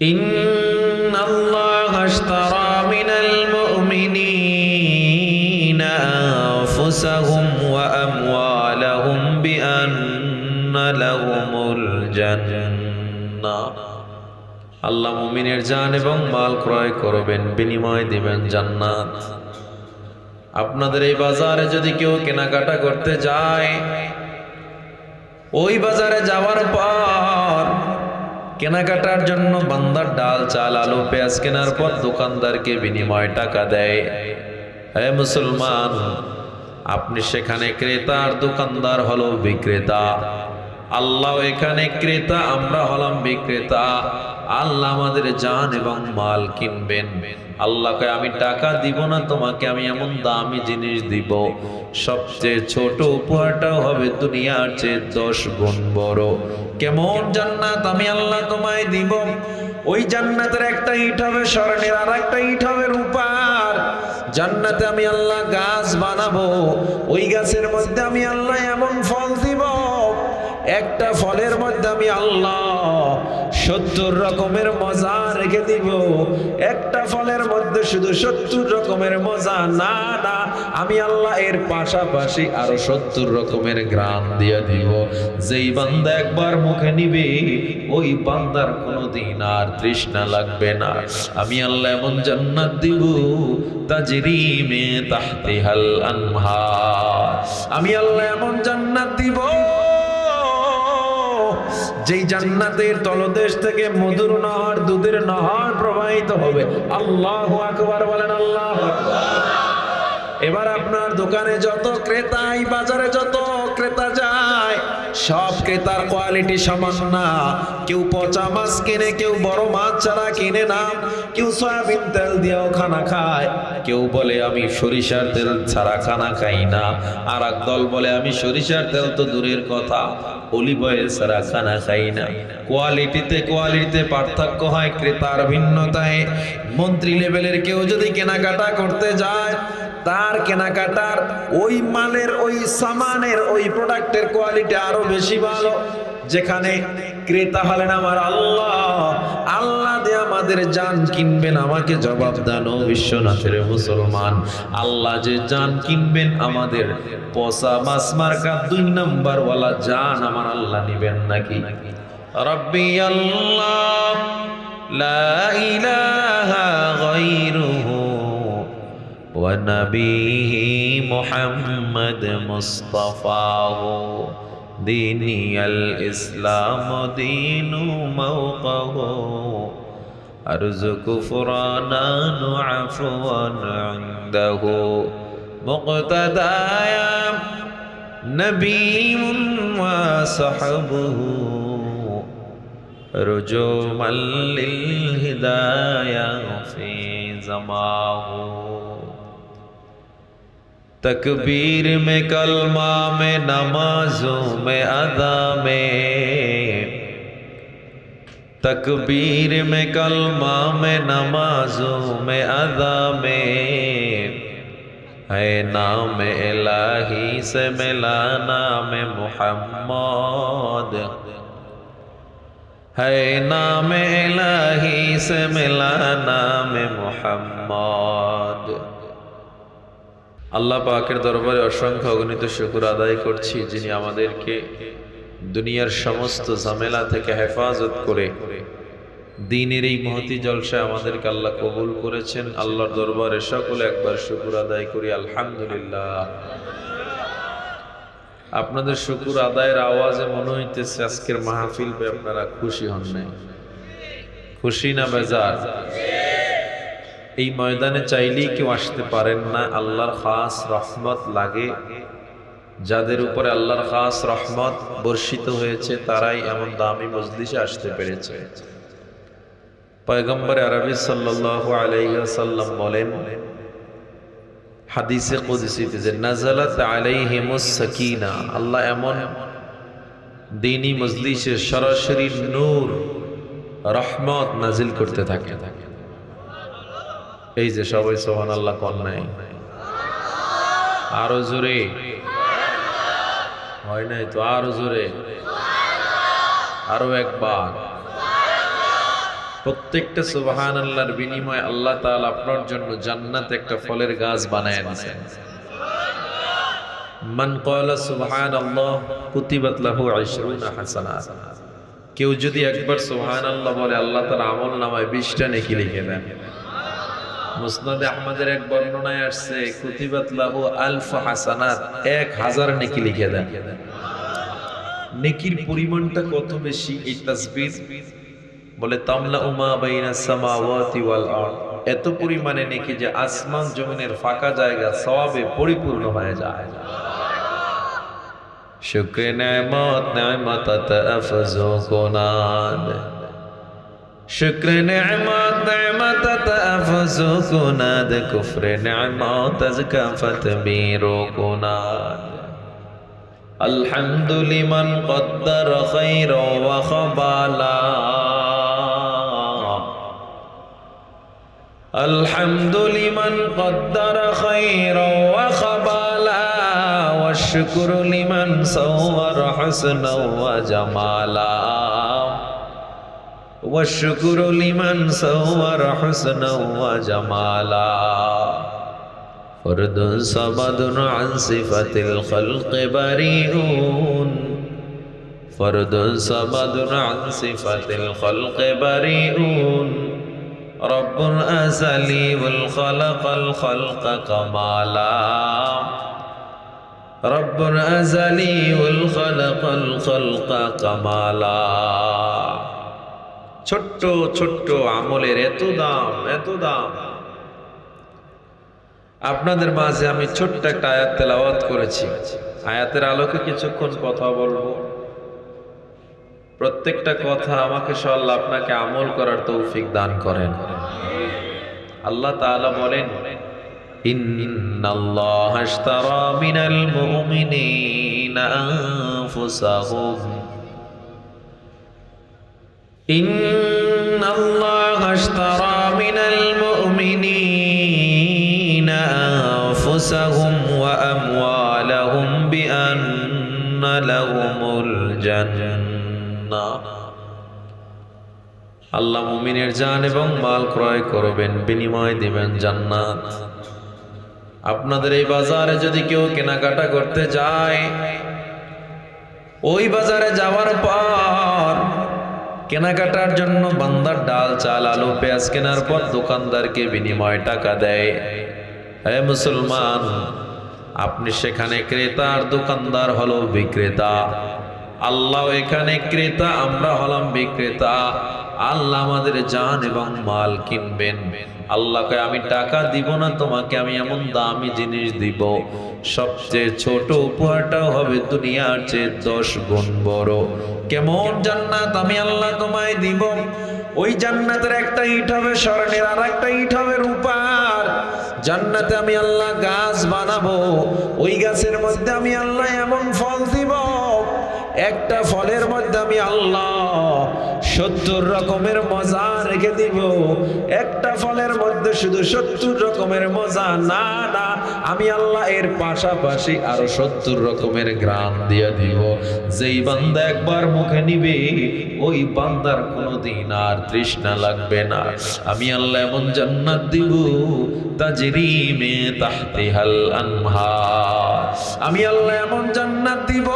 ইন্নাল্লাহা আশতারা মিনাল মুমিনিনা আনফুসাহুম ওয়া আমওয়ালাহুম বিআন্না লাহুমুল জান্নাহ। আল্লাহ মুমিনের জান এবং মাল ক্রয় করবেন, বিনিময় দিবেন জান্নাত। আপনাদের এই বাজারে যদি কেউ কেনাকাটা করতে যায়, ওই বাজারে যাওয়ার পর কেনাকাটার জন্য বান্দার ডাল চাল আলু পেঁয়াজ কেনার পর দোকানদারকে বিনিময় টাকা দেয়। হে মুসলমান, আপনি সেখানে ক্রেতা আর দোকানদার হলো বিক্রেতা। আল্লাহ এখানে ক্রেতা, আমরা হলাম বিক্রেতা। আল্লাহ আমাদের জান এবং মাল কিনবেন। আল্লাহকে আমি টাকা দিব না তোমাকে, আমি এমন দামি জিনিস দিব, সবচেয়ে ছোট উপহারটাও হবে দুনিয়ার চেয়ে 10 গুণ বড়। কেমন জান্নাত আমি আল্লাহ তোমায় দিব? ওই জান্নাতের একটা ইট হবে স্বর্ণের, আর একটা ইট হবে রূপার। জান্নাতে আমি আল্লাহ গাছ বানাবো, ওই গাছের মধ্যে আমি আল্লাহ এমন ফল দিব, একটা ফলের মধ্যে আমি আল্লাহ 70 রকমের মজা রেখে দিব। একটা ফলের মধ্যে শুধু 70 রকমের মজা না, আমি আল্লাহ এর পাশাপাশি আরো 70 রকমের গ্রাম দিয়ে দিব। যেই বান্দা একবার মুখে নিবে, ওই বান্দার কোনোদিন আর তৃষ্ণা লাগবে না। আমি আল্লাহ এমন জান্নাত দিব, তাজরি মে তাহতিহাল আনহার। আমি আল্লাহ এমন জান্নাত দিব, যেই জান্নাতের তলদেশ থেকে মধুর নহর, দুধের নহর প্রবাহিত হবে। আল্লাহু আকবার বলেন, আল্লাহু আকবার। এবার আপনার দোকানে যত ক্রেতা, এই বাজারে যত ক্রেতা যায়, সব ক্রেতার কোয়ালিটি সমান না। কেউ পচা মাছ কিনে, কেউ বড় মাছ ছাড়া কিনে না। কেউ সয়াবিন তেল দিয়েও খানা খায়, কেউ বলে আমি সরিষার তেল ছাড়া খানা খাই না। আর এক দল বলে আমি সরিষার তেল তো দূরের কথা, অলিভ অয়েল ছাড়া খানা খাই না। কোয়ালিটিতে পার্থক্য হয়, ক্রেতার ভিন্নতায়। মন্ত্রী লেভেলের কেউ যদি কেনাকাটা করতে যায়, তার কেনাকাটার ওই মালের, ওই সামানের, ওই প্রোডাক্টের কোয়ালিটি আরো বেশি ভালো। যেখানে ক্রেতা হলেন আমার আল্লাহ, আল্লাহ দিয়ে আমাদের জান কিনবেন। আমাকে জবাব দানো বিশ্বনাথের মুসলমান, আল্লাহ যে জান কিনবেন, আমাদের পচা মাছ মার্কা 2 নাম্বার ওয়ালা জান আমার আল্লাহ নিবেন নাকি? রব্বি আল্লাহ লা ইলাহা গায়রুহু ওয়া নবিহি মুহাম্মদ মুস্তাফাহু দীনিয়াল ইসলাম দীনু মাওকাহু আরজুকু ফুরানান আফওয়ান ইনদাহু মুক্তাদায়া নবিয়্যুন ওয়া সাহবুহু রুজুমান লিল হিদায়া ফি জামাহু। तकबीर में कलमा में नमाजों में अदा में, तकबीर में कलमा में नमाजों में अदा में है नाम इलाही से मिला नाम मुहम्मद, है नाम इलाही से मिला नाम मुहम्मद। আল্লাহ পাকের দরবারে অসংখ্য অগণিত শুকর আদায় করছি, যিনি আমাদেরকে দুনিয়ার সমস্ত ঝামেলা থেকে হেফাজত করে দ্বীনের এই মহতি জলসায় আমাদেরকে আল্লাহ কবুল করেছেন। আল্লাহর দরবারে সকলে একবার শুকর আদায় করি, আলহামদুলিল্লাহ। আপনাদের শুকর আদায়ের আওয়াজে মনে হইতেছে আজকের মাহফিল পেয়ে আপনারা খুশি হন নাই। খুশি না বেজার? এই ময়দানে চাইলেই কেউ আসতে পারেন না। আল্লাহর খাস রহমত লাগে, যাদের উপরে আল্লাহর খাস রহমত বর্ষিত হয়েছে, তারাই এমন দামি মজলিসে আসতে পেরেছে। পয়গম্বর আরবি সাল্লাল্লাহু আলাইহি ওয়াসাল্লাম বলেন হাদিসে কুদসিতে যে নাযালাত আলাইহিমুস সাকিনা, আল্লাহ এমন দ্বীনি মজলিসে সরাসরি নূর রহমত নাজিল করতে থাকে। এই যে সবাই সুবহানাল্লাহ কোন নাই? আরো জোরে হয় নাই তো? আরো জোরে, আরো একবার। প্রত্যেকটা সুবহানাল্লাহর বিনিময়ে আল্লাহ তাআলা আপনার জন্য জান্নাতে একটা ফলের গাছ বানায় দিয়েছেন। মান ক্বালা সুবহানাল্লাহ কুতিবাত লাহু 20 হাসানাত। কেউ যদি একবার সুবহানাল্লাহ বলে আল্লাহ তার আমলনামায় 20টা নেকি লিখে দেন। মুসনাদে আহমদের এক বর্ণনায় আসছে কুতিবাত লাহু 1000 হাসানাত, 1000 নেকি লিখে দেন। নেকির পরিমাণটা কত বেশি এই তাসবিহ বলে তামলা উমা বাইনাস সামাওয়াতি ওয়াল আরদ, এত পরিমাণে নেকি যে আসমান জমিনের ফাঁকা জায়গা সওয়াবে পরিপূর্ণ হয়ে যায়। শুকর নেমত নেমত আফজু কুনাদ, শুকর নেমত নেমত আফজু কুনাদ, কুফর নেমত আজকা ফাতবীরু কুনাদ। الحمد لمن قدر خيرا وخبالا، الحمد لمن قدر خيرا وخبالا، والشكر لمن صور حسنا وجمالا، والشكر لمن صور حسنا وجمالا، فرد صمد عن صفة الخلق بريئون، فرد صمد عن صفة الخلق بريئون، رب أزلي والخلق الخلق كمالا، رب أزلي والخلق الخلق كمالا। ছোট্ট ছোট্ট আমলের এত দাম, এত দাম। আপনাদের মাঝে আমি ছোট্ট একটা আয়াত তেলাওয়াত করেছি, আয়াতের আলোকে কিছুক্ষণ কথা বলবো। প্রত্যেকটা কথা আমাকে আল্লাহ আপনাকে আমল করার তৌফিক দান করেন। আল্লাহ তাআলা বলেন ইন্নাল্লাহা আশতারা মিনাল মুমিনিনা আনফুসাহুম, ইন্নাল্লাহা আশতারা মিনাল মুমিনিনা আনফুসাহুম ওয়া আমওয়ালাহুম বিআন্না লাহুমুল জান্নাহ। আল্লাহ মুমিনের জান এবং মাল ক্রয় করবেন, বিনিময় দিবেন জান্নাত। আপনাদের এই বাজারে যদি কেউ কেনাকাটা করতে যায়, ওই বাজারে যাওয়ার পর কেনাকাটার জন্য বান্দার ডাল চাল আলু পেঁয়াজ কেনার পর দোকানদারকে বিনিময় টাকা দেয়। হে মুসলমান, আপনি সেখানে ক্রেতা আর দোকানদার হলো বিক্রেতা। আল্লাহ এখানে ক্রেতা, আমরা হলাম বিক্রেতা। আল্লাহ আমাদের জান এবং মাল কিনবেন। আল্লাহকে আমি টাকা দিব না তোমাকে, আমি এমন দামি জিনিস দিব, সবচেয়ে ছোট উপহারটাও হবে দুনিয়ার চেয়ে 10 গুণ বড়। কেমন জান্নাত আমি আল্লাহ তোমায় দিব। ওই জান্নাতের একটা ইট হবে স্বর্ণের, আর একটা ইট হবে রূপার। জান্নাতে আমি আল্লাহ গাছ বানাবো, ওই গাছের মধ্যে আমি আল্লাহ এমন ফল দিব, একটা ফলের মধ্যে আমি আল্লাহ 70 রকমের মজা রেখে দিব। একটা ফলের মধ্যে শুধু 70 রকমের মজা না, না, আমি আল্লাহ এর পাশাপাশি আরো 70 রকমের ঘ্রাণ দিয়ে দিব। যেই বান্দা একবার মুখে নিবে, ওই বান্দার কোনোদিন আর তৃষ্ণা লাগবে না। আমি আল্লাহ এমন জান্নাত দিব তাজরি মে তাহতিহাল আনহার। আমি আল্লাহ এমন জান্নাত দিব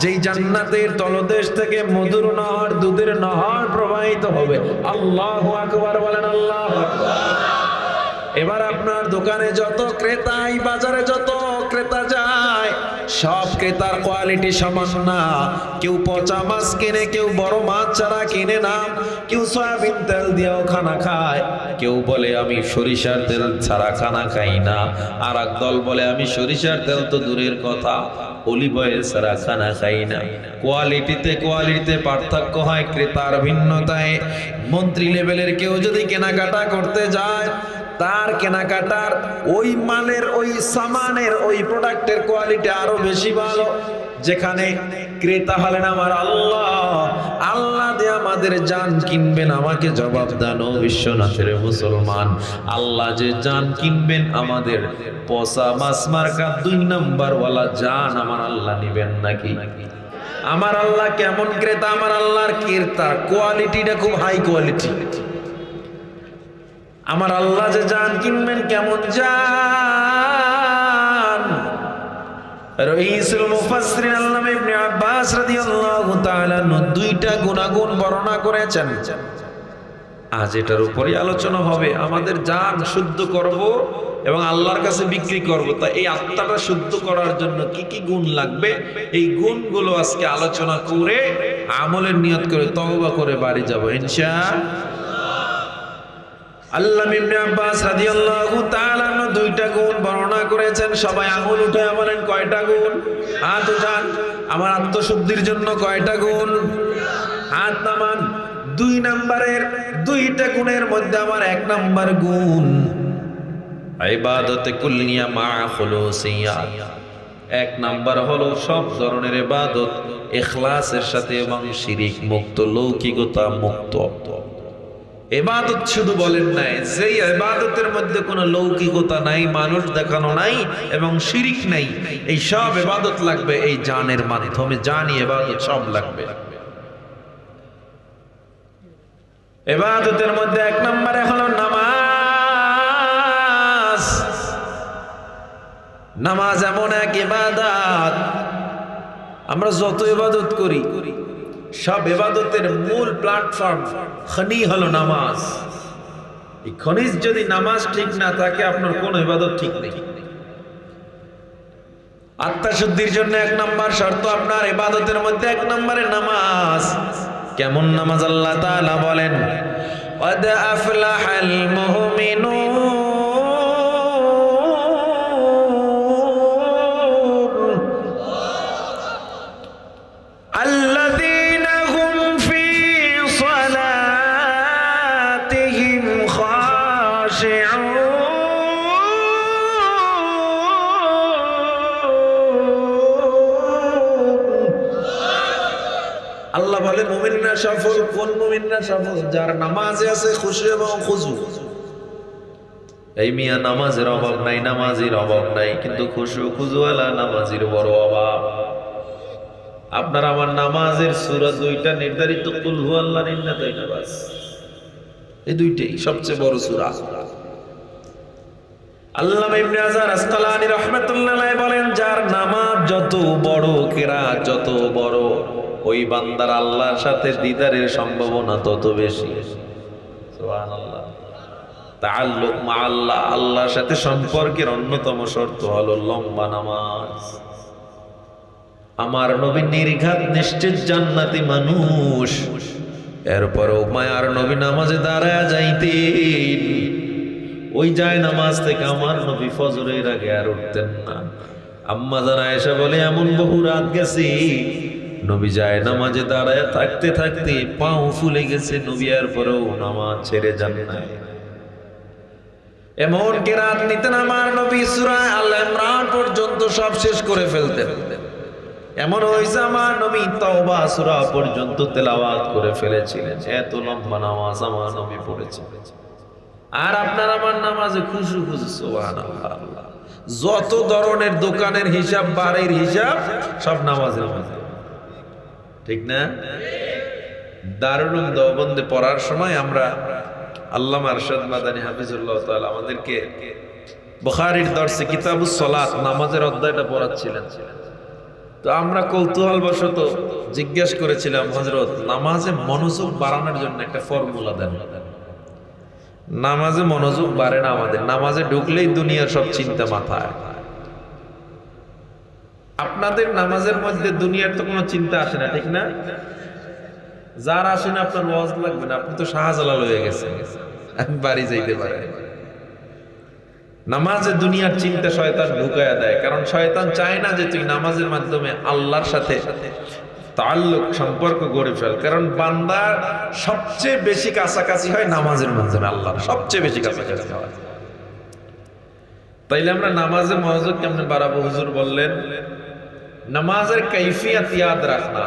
যেই জান্নাতের তলদেশ থেকে মধুর নহর, দুধের নহর প্রবাহিত হবে। আল্লাহু আকবার বলেন, আল্লাহু আকবার। এবার আপনার দোকানে যত ক্রেতা, এই বাজারে যত ক্রেতা যায়, সব ক্রেতার কোয়ালিটি সমান না। কেউ পচা মাছ কিনে, কেউ বড় মাছ ছাড়া কিনে না, কেউ সয়াবিন তেল দিয়েও খানা খায়, কেউ বলে আমি সরিষার তেল ছাড়া খানা খাই না, আর এক দল বলে আমি সরিষার তেল তো দূরের কথা, অলিভ অয়েল ছাড়া খানা খাই না। কোয়ালিটিতে পার্থক্য হয়, ক্রেতার ভিন্নতায়। মন্ত্রী লেভেলের কেউ যদি কেনাকাটা করতে যায়, তার কেনাকাটার ওই মালের, ওই সামানের, ওই প্রোডাক্টের কোয়ালিটি আরো বেশি ভালো। যেখানে ক্রেতা হলেন আমার আল্লাহ, আল্লাহ দিয়ে আমাদের জান কিনবেন। আমাকে জবাব দানো বিশ্বনাথের মুসলমান, আল্লাহ যে জান কিনবেন, আমাদের পচা মাছ মার্কা 2 নাম্বার ওয়ালা জান আমার আল্লাহ নিবেন নাকি? আমার আল্লাহ কেমন ক্রেতা? আমার আল্লাহর ক্রেতা কোয়ালিটিটা খুব হাই কোয়ালিটি। আমার আল্লাহ যে জান কিনবেন কেমন জান? রাইসুল মুফাসসিরিন আল্লামা ইবনে আব্বাস রাদিয়াল্লাহু তাআলা দুইটা গুণাগুণ বর্ণনা করেছেন। আজ এটার উপরই আলোচনা হবে। আমাদের জান শুদ্ধ করব এবং আল্লাহর কাছে বিক্রি করব, তা এই আত্মাটা শুদ্ধ করার জন্য কি কি গুণ লাগবে, এই গুণগুলো আজকে আলোচনা করে আমলের নিয়ত করে তওবা করে বাড়ি যাব ইনশাআল্লাহ। আল্লামা ইবনে আব্বাস রাদিয়াল্লাহু তাআলা দুইটা গুণ বর্ণনা করেছেন। সবাই আঙুল উঠে বলেন কয়টা গুণ? হাত উঠান। আমার আত্মশুদ্ধির জন্য কয়টা গুণ? হাত নামান। 2 নম্বরের দুইটা গুণের মধ্যে আমার 1 নম্বর গুণ ইবাদতে কুল্লিয়া মা খুলুসিয়া। 1 নম্বর হলো সব ধরনের ইবাদত ইখলাসের সাথে এবং শিরিক মুক্ত, লৌকিকতা মুক্ত। ইবাদত শুধু বলেন নাই, যেই ইবাদতের মধ্যে কোনো লৌকিকতা নাই, মানুষ দেখানো নাই এবং শিরিক নাই, এই সব ইবাদত লাগবে এই জানের মাধ্যমে। জানি ইবাদত সব লাগবে। ইবাদতের মধ্যে 1 নম্বরে হলো নামাজ। নামাজ এমন এক ইবাদত, আমরা যত ইবাদত করি সব ইবাদতের মূল প্ল্যাটফর্ম খনি হলো নামাজ। এই খনিজ যদি নামাজ ঠিক না থাকে আপনার কোন ইবাদত ঠিক নেই। আত্মা শুদ্ধির জন্য 1 নম্বর শর্ত আপনার ইবাদতের মধ্যে 1 নম্বরে নামাজ। কেমন নামাজ? আল্লাহ তাআলা বলেন قد أفلح المؤمنون الذين هم في صلاتهم خاشعون আল্লাহ বলে মুমিনরা সফল। কোন মুমিনরা সফল? যার নামাজে আছে খুশু এবং খুজু। এই মিয়া নামাজের অভাব নাই, নামাজের অভাব নাই, কিন্তু খুশু খুজুওয়ালা নামাজের বড় অভাব। আপনার আমার নামাজের সূরা 2টা নির্ধারিত, কুল হুয়াল্লাহু ইন্নাতাইনা বাস, এই 2টাই সবচেয়ে বড় সূরা। আল্লামা ইবনে হাজার আসকালানী রাহমাতুল্লাহ আলাইহি বলেন যার নামাজ যত বড়, কিরাত যত বড়, ওই বান্দার আল্লাহর সাথে দিদারের সম্ভাবনা তত বেশি। সুবহানাল্লাহ। তাআল্লুক মা আল্লাহ, আল্লাহর সাথে সম্পর্কের অন্যতম শর্ত হলো লম্বা নামাজ। আমার নবী নির্ঘাত নিশ্চিত জান্নাতি মানুষ, এরপরও মায়ার নবী নামাজে দাঁড়ায় যাইতেন। ওই যায় নামাজ থেকে আমার নবী ফজরের আগে আর উঠতেন না। আম্মা জান আয়েশা বলে এমন বহু রাত গেছে নবী যায় নামাজে দাঁড়ায় থাকতে থাকতে পাও ফুলে গেছে, নবী আর পরেও নামাজ ছেড়ে যান না। এমন কি রাত নিতেন আমার নবী সূরা আল ইমরান পর্যন্ত সব শেষ করে ফেলতেন। এমন হয়েছে আমার নবী তাওবা সূরা পর্যন্ত তেলাওয়াত করে ফেলেছিলেন। এত লম্বা নামাজ আমার নবী পড়েছেন। আর আপনার আমার নামাজে খুশু খুশু। সুবহানাল্লাহ। যত ধরনের দোকানের হিসাব, বাড়ির হিসাব সব নামাজের মধ্যে, ঠিক না? দারুল উলুম দেওবন্দে পড়ার সময় আমরা আল্লামা আরশাদ মাদানী হাফিজুল্লাহ তাআলা আমাদেরকে বুখারীর দর্সে কিতাবুস সালাত নামাজের অধ্যায়টা পড়াচ্ছিলেন। তো আমরা কৌতূহলবশত জিজ্ঞেস করেছিলাম, হযরত নামাজে মনোযোগ বাড়ানোর জন্য একটা ফর্মুলা দেন। নামাজে মনোযোগ বাড়ে না আমাদের, নামাজে ঢুকলেই দুনিয়ার সব চিন্তা মাথায়। আপনাদের নামাজের মধ্যে দুনিয়ার তো কোনো চিন্তা আসে না, ঠিক না? যার আসে না আপনার ওয়াজ লাগবে না, আপনি তো শাহজালাল হয়ে গেছেন, আমি বাড়ি যাইতে পারি। নামাজে দুনিয়ার চিন্তা শয়তান ঢুকায়া দেয়, কারণ শয়তান চায় না যে তুই নামাজের মাধ্যমে আল্লাহর সাথে তাআল্লুক, সম্পর্ক গড়ে ফেল। কারণ বান্দার সবচেয়ে বেশি কাছাকাছি হয় নামাজের মাধ্যমে, আল্লাহর সবচেয়ে বেশি কাছাকাছি হয়। তাইলে আমরা নামাজে মনোযোগ কেমনে বাড়াবো? হুজুর বললেন नमाज़र कैफियत याद रखना,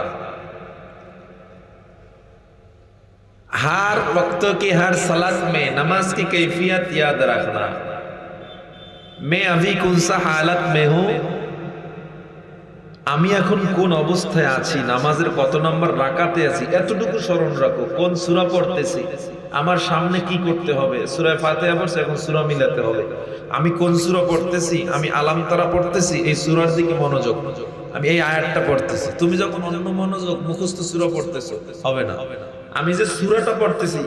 हर वक्तों की हर सलात में नमाज की कैफियत याद रखना। मैं अभी कौन सा हालत में हूँ, আমি এখন কোন অবস্থায় আছি, নামাজের কত নম্বর রাকাতে আছি, এতটুকু স্মরণ রাখো। কোন সূরা পড়তেছি, আমার সামনে কি করতে হবে। সূরা ফাতিহা পড়ছি, এখন সূরা মিলাতে হবে। আমি কোন সূরা পড়তেছি, আমি আলাম তারা পড়তেছি, এই সূরার দিকে মনোযোগ, আমি এই আয়াতটা পড়তেছি। তুমি যখন অন্য মনোযোগ মুখস্থ সূরা পড়তেছো হবে না। আমি যে সূরাটা পড়তেছি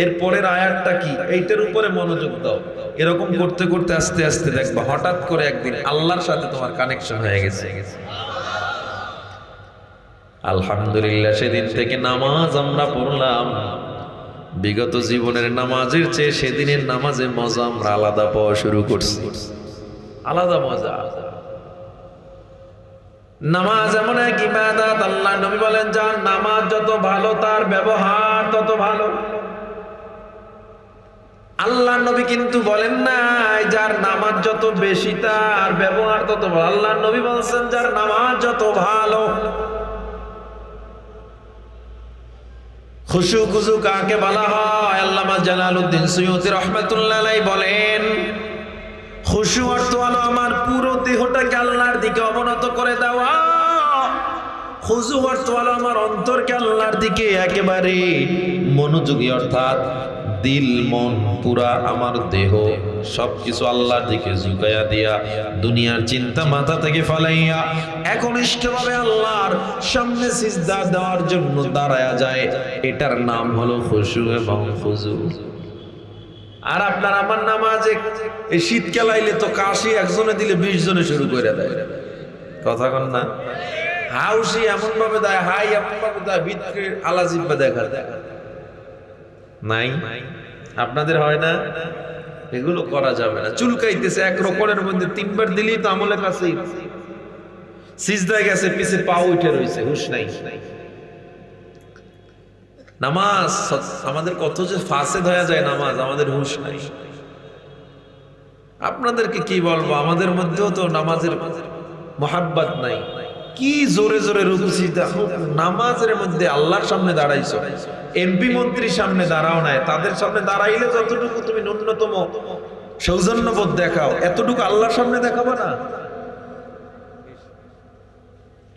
এর পরের আয়াতটা কি, এইটার উপরে মনোযোগ দাও। এরকম করতে করতে আস্তে আস্তে দেখবা হঠাৎ করে একদিন আল্লাহর সাথে তোমার কানেকশন হয়ে গেছে। আলহামদুলিল্লাহ, সেদিন থেকে নামাজ আমরা পড়লাম। বিগত জীবনের নামাজের চেয়ে সেদিনের নামাজে মজা আমরা আলাদা পাওয়া শুরু করছি, আলাদা মজা। নামাজ এমন এক ইবাদত, আল্লাহ নবী বলেন যার নামাজ যত ভালো তার ব্যবহার তত ভালো। আল্লাহ নবী কিন্তু বলেন নাই যার নামাজ যত বেশি তার ব্যবহার তত ভালো। আল্লাহ নবী বলছেন যার নামাজ যত ভালো। খুশু খুশু কাকে বলা হয়? আল্লামা জালালউদ্দিন সুয়ুতী রাহমাতুল্লাহ আলাইহি বলেন, খুশু অর্থ হলো আমার পুরো দেহটাকে আল্লাহর দিকে অবনত করে দেওয়া। খুশু অর্থ হলো আমার অন্তরকে আল্লাহর দিকে একেবারে মনোযোগী, অর্থাৎ দিল মন পুরা আমার দেহ সবকিছু আল্লাহর দিকে ঝুঁকাইয়া দিয়া দুনিয়ার চিন্তা মাথা থেকে ফালাইয়া একনিষ্ঠভাবে আল্লাহর সামনে সিজদা দেওয়ার জন্য দাঁড়ায়া যায়। এটার নাম হলো খুশু এবং খুজু। আর আপনার আমার নামাজে এই শীতকাল আইলে তো কাশি একজনে দিলে 20 জনে শুরু করে দেয়, কথা কন না? হাউসি এমন ভাবে দেয়, হাই এমন ভাবে দেয়, ভিতরে আলাজিব্বা দেখা নাই। আপনাদের হয় না? এগুলো করা যাবে না। চুলকাইতেছে এক রকমের মধ্যে 3 বার দিলেই তো আমলের কাছেই সিজদায় গেছে, পিছে পা উঠে রয়েছে, হুশ নাই। নামাজ আমাদের কত যে ফাসেদ হয়ে যায় নামাজ, আমাদের হুশ নাই। আপনাদেরকে কি বলবো, আমাদের মধ্যেও তো নামাজের মোহাব্বত নাই। কি জোরে জোরে রুকু সিজদা, নামাজের মধ্যে আল্লাহর সামনে দাঁড়াইছো, এমপি মন্ত্রীর সামনে দাঁড়াও নাই। তাদের সামনে দাঁড়াইলে যতটুকু তুমি ন্যূনতম সৌজন্যবোধ দেখাও, এতটুকু আল্লাহর সামনে দেখাবো না?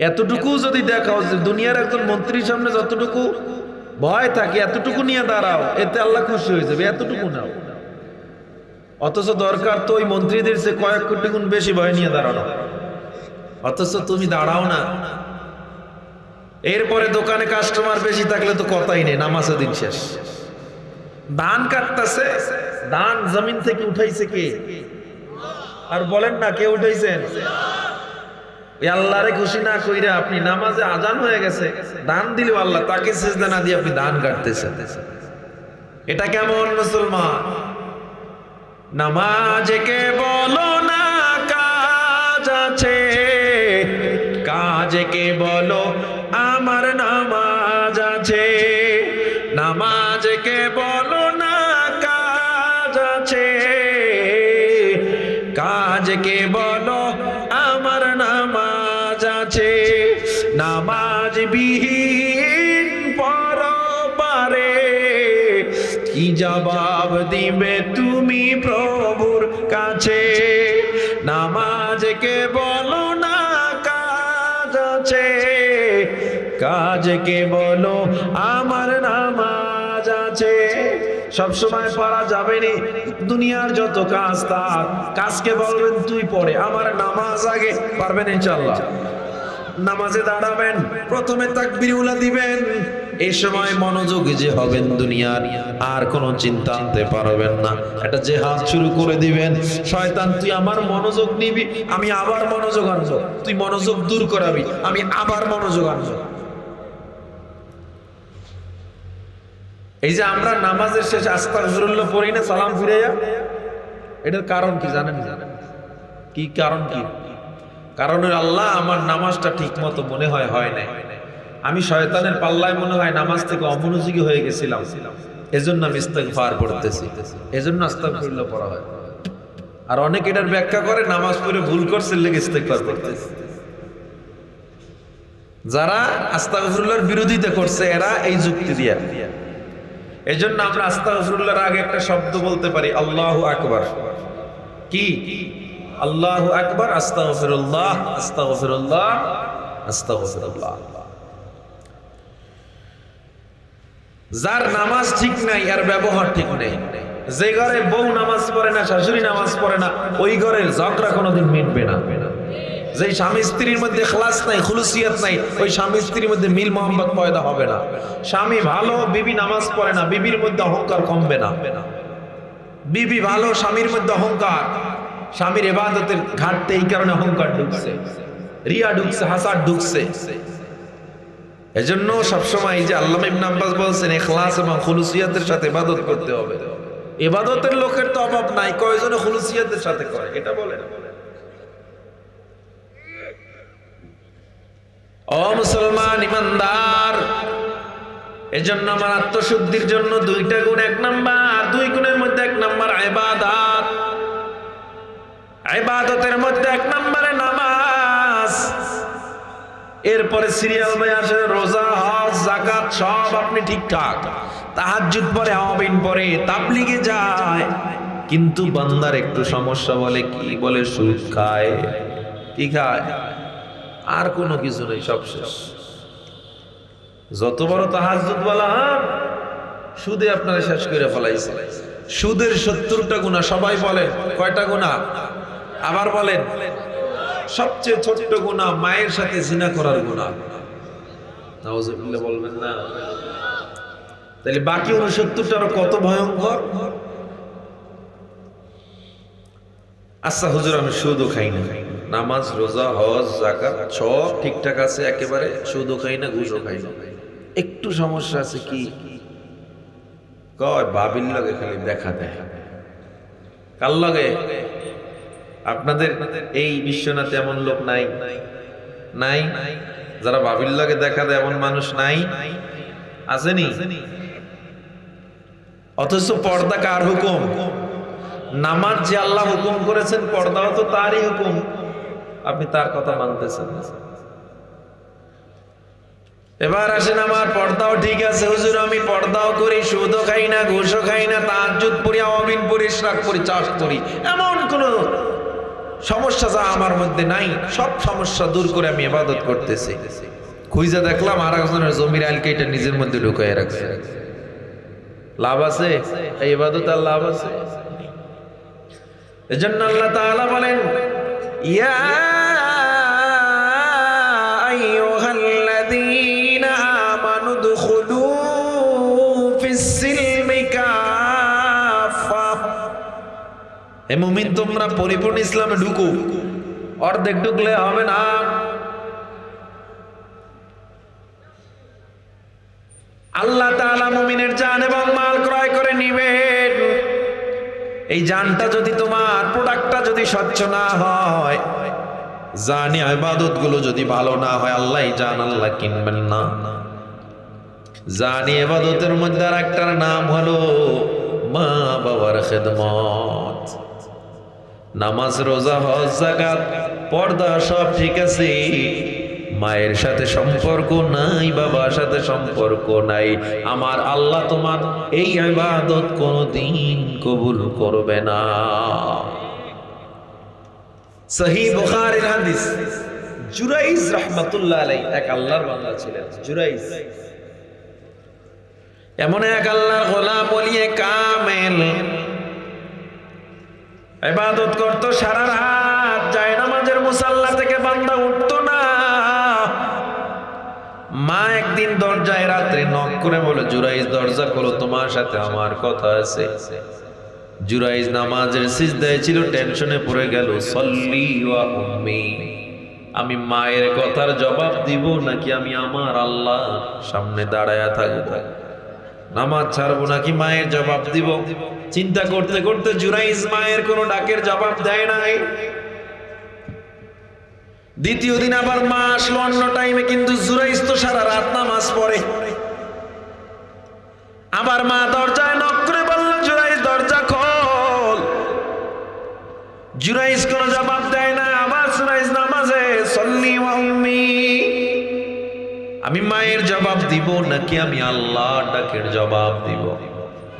এতটুকু যদি দেখাও যে দুনিয়ার একজন মন্ত্রীর সামনে যতটুকু ভয় থাকে এতটুকু নিয়ে দাঁড়াও, এতে আল্লাহ খুশি হয়ে যাবে, এতটুকু নাও। অথচ দরকার তো ওই মন্ত্রীদের চেয়ে কয়েক কোটি গুণ বেশি ভয় নিয়ে দাঁড়ানো, অথচ তুমি দাঁড়াও না। এরপরে দোকানে কাস্টমার বেশি থাকলে তো কথাই নেই, নামাজের দিন শেষ। ধান কাটতেছে, ধান জমিন থেকে উঠাইছে কে? আর বলেন না কে উঠাইছেন? আল্লাহরে খুশি না কইরা আপনি নামাজে আজান হয়ে গেছে, দান দিলেও আল্লাহ, তাকে সিজদা না দিয়ে আপনি দান কাটতেছেন। এটা কেমন মুসলমান? নামাজে কে বলো না কাজ আছে, কাজে কে বলো আমার নামাজ আছে। নামাজে কে বলো না কাজ আছে, কাজে কে বলো আমার নামাজ আছে। নামাজ বিহীন পরপারে কি জবাব দিবে তুমি প্রভুর কাছে? নামাজ কে বলো না কাজ আছে, কাজ কে বলো আমার নামাজ আছে। সবসময় পারা যাবে না, দুনিয়ার যত কাজ তার কাজকে বলবেন তুই পড়ে, আমার নামাজ আগে, পারবেন ইনশাআল্লাহ? নামাজে দাঁড়াবেন, প্রথমে তাকবীরুল্লাহ দিবেন, এই সময় মনোযোগী যে হবেন দুনিয়ার আর কোনো চিন্তা আনতে পারবেন না। এটা জিহাদ শুরু করে দিবেন। শয়তান তুই আমার মনোযোগ নিবি, আমি আবার মনোযোগ আনবো, তুই মনোযোগ দূর করাবি, আমি আবার মনোযোগ আনবো। এই যে আমরা নামাজের শেষে আস্তাগফিরুল্লাহ পড়ি না সালাম ফিরাইয়া, এটার কারণ কি জানেন? কি কারণ? কি কারণ? আল্লাহ আমার নামাজটা ঠিক মতো মনে হয় নাই, আমি শয়তানের পাল্লায় মনে হয় নামাজ থেকে অমনোযোগী হয়ে গেছিলাম, এজন্য আমি ইস্তেগফার পড়তেছি, এজন্য আস্তাগফিরুল্লাহ পড়া হয়। আর অনেক এটার ব্যাখ্যা করে নামাজ পড়ে ভুল করছে লেগে ইস্তেগফার করতেছে। যারা আস্তাগফিরুল্লাহর বিরোধিতা করছে এরা এই যুক্তি দিয়া। এজন্য আমরা আস্তাগফিরুল্লাহর আগে একটা শব্দ বলতে পারি, আল্লাহু আকবার। কি? আল্লাহু আকবার, আস্তাগফিরুল্লাহ, আস্তাগফিরুল্লাহ, আস্তাগফিরুল্লাহ। যার নামাজ ঠিক নাই আর ব্যবহার ঠিক নেই, যে ঘরে বউ নামাজ পড়ে না, শাশুড়ি নামাজ পড়ে না, ওই ঘরের ঝগড়া কোনোদিন মিটবে না। যে স্বামী স্ত্রীর মধ্যে খালাস নাই, খুলুসিয়াত নাই, ওই স্বামী স্ত্রীর মধ্যে মিল মোহাম্মত পয়দা হবে না। স্বামী ভালো, বিবি নামাজ পড়ে না, বিবির মধ্যে অহংকার কমবে না। বিবি ভালো, স্বামীর মধ্যে অহংকার, স্বামীর ইবাদতের ঘাটতে এই কারণে অহংকার ঢুকছে, রিয়া ঢুকছে, হাসাদ ঢুকছে। এজন্য সবসময় এই যে আল্লামা ইবনে আব্বাস বলছেন, ইখলাস এবং খুলুসিয়াতের সাথে ইবাদত করতে হবে। ইবাদতের লোকের তো অভাব নাই, কয়জনে খুলুসিয়াতের সাথে করে এটা বলেন। ও মুসলমান ইমানদার, এজন্য আমার আত্মশুদ্ধির জন্য দুইটা গুণ, এক নাম্বার, দুই গুণের মধ্যে এক নাম্বার ইবাদত। ইবাদতের মধ্যে এক নম্বরে নামাজ, এরপরে সিরিয়াল ভাই আসে রোজা, হজ, যাকাত, সব আপনি ঠিকঠাক। তাহাজ্জুদ পড়ে, আওয়াবিন পড়ে, তাবলিগে যায়, কিন্তু বান্দার একটু সমস্যা। বলে কি? বলে সুদ খায়। কি খায়? আর কোনো কিছু নেই, সব শেষ। যত বড় তাহাজ্জুদ বলা সুদে আপনারা শেষ করে ফেলাইছে। সুদের 70টা গুনাহ। সবাই বলেন কয়টা গুনাহ? আবার বলেন। সবচেয়ে ছোট্ট গুনাহ মায়ের সাথে জিনা করার গুনাহ। নাউজুবিল্লাহ বলবেন না? তাহলে বাকি 69টারও কত ভয়ঙ্কর। আচ্ছা হুজুর, আমি সুদও খাই না, নামাজ, রোজা, হজ, যাকাত সব ঠিকঠাক আছে একেবারে, সুদও খাই না, ঘুষও খাই না, একটু সমস্যা আছে। কি কয়? বাবির লগে খালি দেখা দেয়। কার লগে? আপনাদের এই বিশ্বনাথে এমন লোক নাই? নাই? যারা বাবির লগে দেখা দেয় এমন মানুষ নাই? আসেনি? অথচ পর্দা কার হুকুম? নামাজ যে আল্লাহ হুকুম করেছেন, পর্দাও তো তারই হুকুম, আপনি তার কথা মানতেছেন না। এবার আসেন, আমার পর্দাও ঠিক আছে হুজুর, আমি পর্দাও করি, সুদও খাই না, ঘুষও খাই না, তাহাজ্জুদ পড়ি, আওয়াবিন পড়ি, ইশরাক পড়ি, চাষ করি, এমন কোন সমস্যা যা আমার মধ্যে নাই, সব সমস্যা দূর করে আমি ইবাদত করতেছি। খুঁজে দেখলাম আর একজনের জমির আইল কেটে নিজের মধ্যে ঢুকাইয়া রাখছে। লাভ আছে? এই ইবাদত আর লাভ আছে? এজন্য আল্লাহ তাআলা বলেন, ইয়া আইয়ুহাল্লাযীনা আমানু দুখুলু ফিস-সিলমি কাফা। হে মুমিন, তোমরা পরিপূর্ণ ইসলামে ঢুকো। অর্ধেক ঢুকলে হবে না। আল্লাহ তাআলা মুমিনের জান এবং মাল ক্রয় করে নিবেন। এই জানটা যদি তোমার, প্রোডাক্টটা যদি স্বচ্ছ না হয়, জানি ইবাদত গুলো যদি ভালো না হয়, আল্লাহ জান আল্লাহ কিনবেন না। জানি ইবাদতের মধ্যে আর একটার নাম হলো মা বাবার খেদমত। নামাজ, রোজা, হজ, যাকাত, পর্দা সব ঠিক আছে, মায়ের সাথে সম্পর্ক নাই, বাবার সাথে সম্পর্ক নাই, আমার আল্লাহ তোমার এই ইবাদত কোনদিন কবুল করবে না। সহিহ বুখারীর হাদিস। জুরাইজ রাহমাতুল্লাহ আলাইহি এক আল্লাহর বান্দা ছিলেন। জুরাইজ এমন এক আল্লাহর গোলাম, ওলিয়ে কামেল, ইবাদত করতো সারা রাত, যায় নামাজের মুসাল্লা থেকে বান্দা উঠতো না। মা একদিন দরজায় রাত্রে নক করে বলে, জুরাইজ দরজা খোলো, তোমার সাথে আমার কথা আছে। জুরাইজ নামাজের সিজদায় ছিল, টেনশনে পড়ে গেল, সল্লি ওয়া উম্মি, আমি মায়ের কথার জবাব দিব নাকি আমি আমার আল্লাহ সামনে দাঁড়ায়া থাকবো, নামাজ ছাড়বো নাকি মায়ের জবাব দিব। চিন্তা করতে করতে জুরাইজ মায়ের কোনো ডাকের জবাব দেয় নাই। দ্বিতীয় দিন আবার মা আসলো অন্য টাইমে, কিন্তু জুরাইজ তো সারা রাত নামাজ পড়ে। আবার মা দরজায় নক করে বলল, জুরাইজ দরজা খোল। জুরাইজ কোনো জবাব দেয় না। আবার জুরাইজ নামাজে, সল্লি ওয়া উম্মি, আমি মায়ের জবাব দিব নাকি আমি আল্লাহর ডাকের জবাব দিব।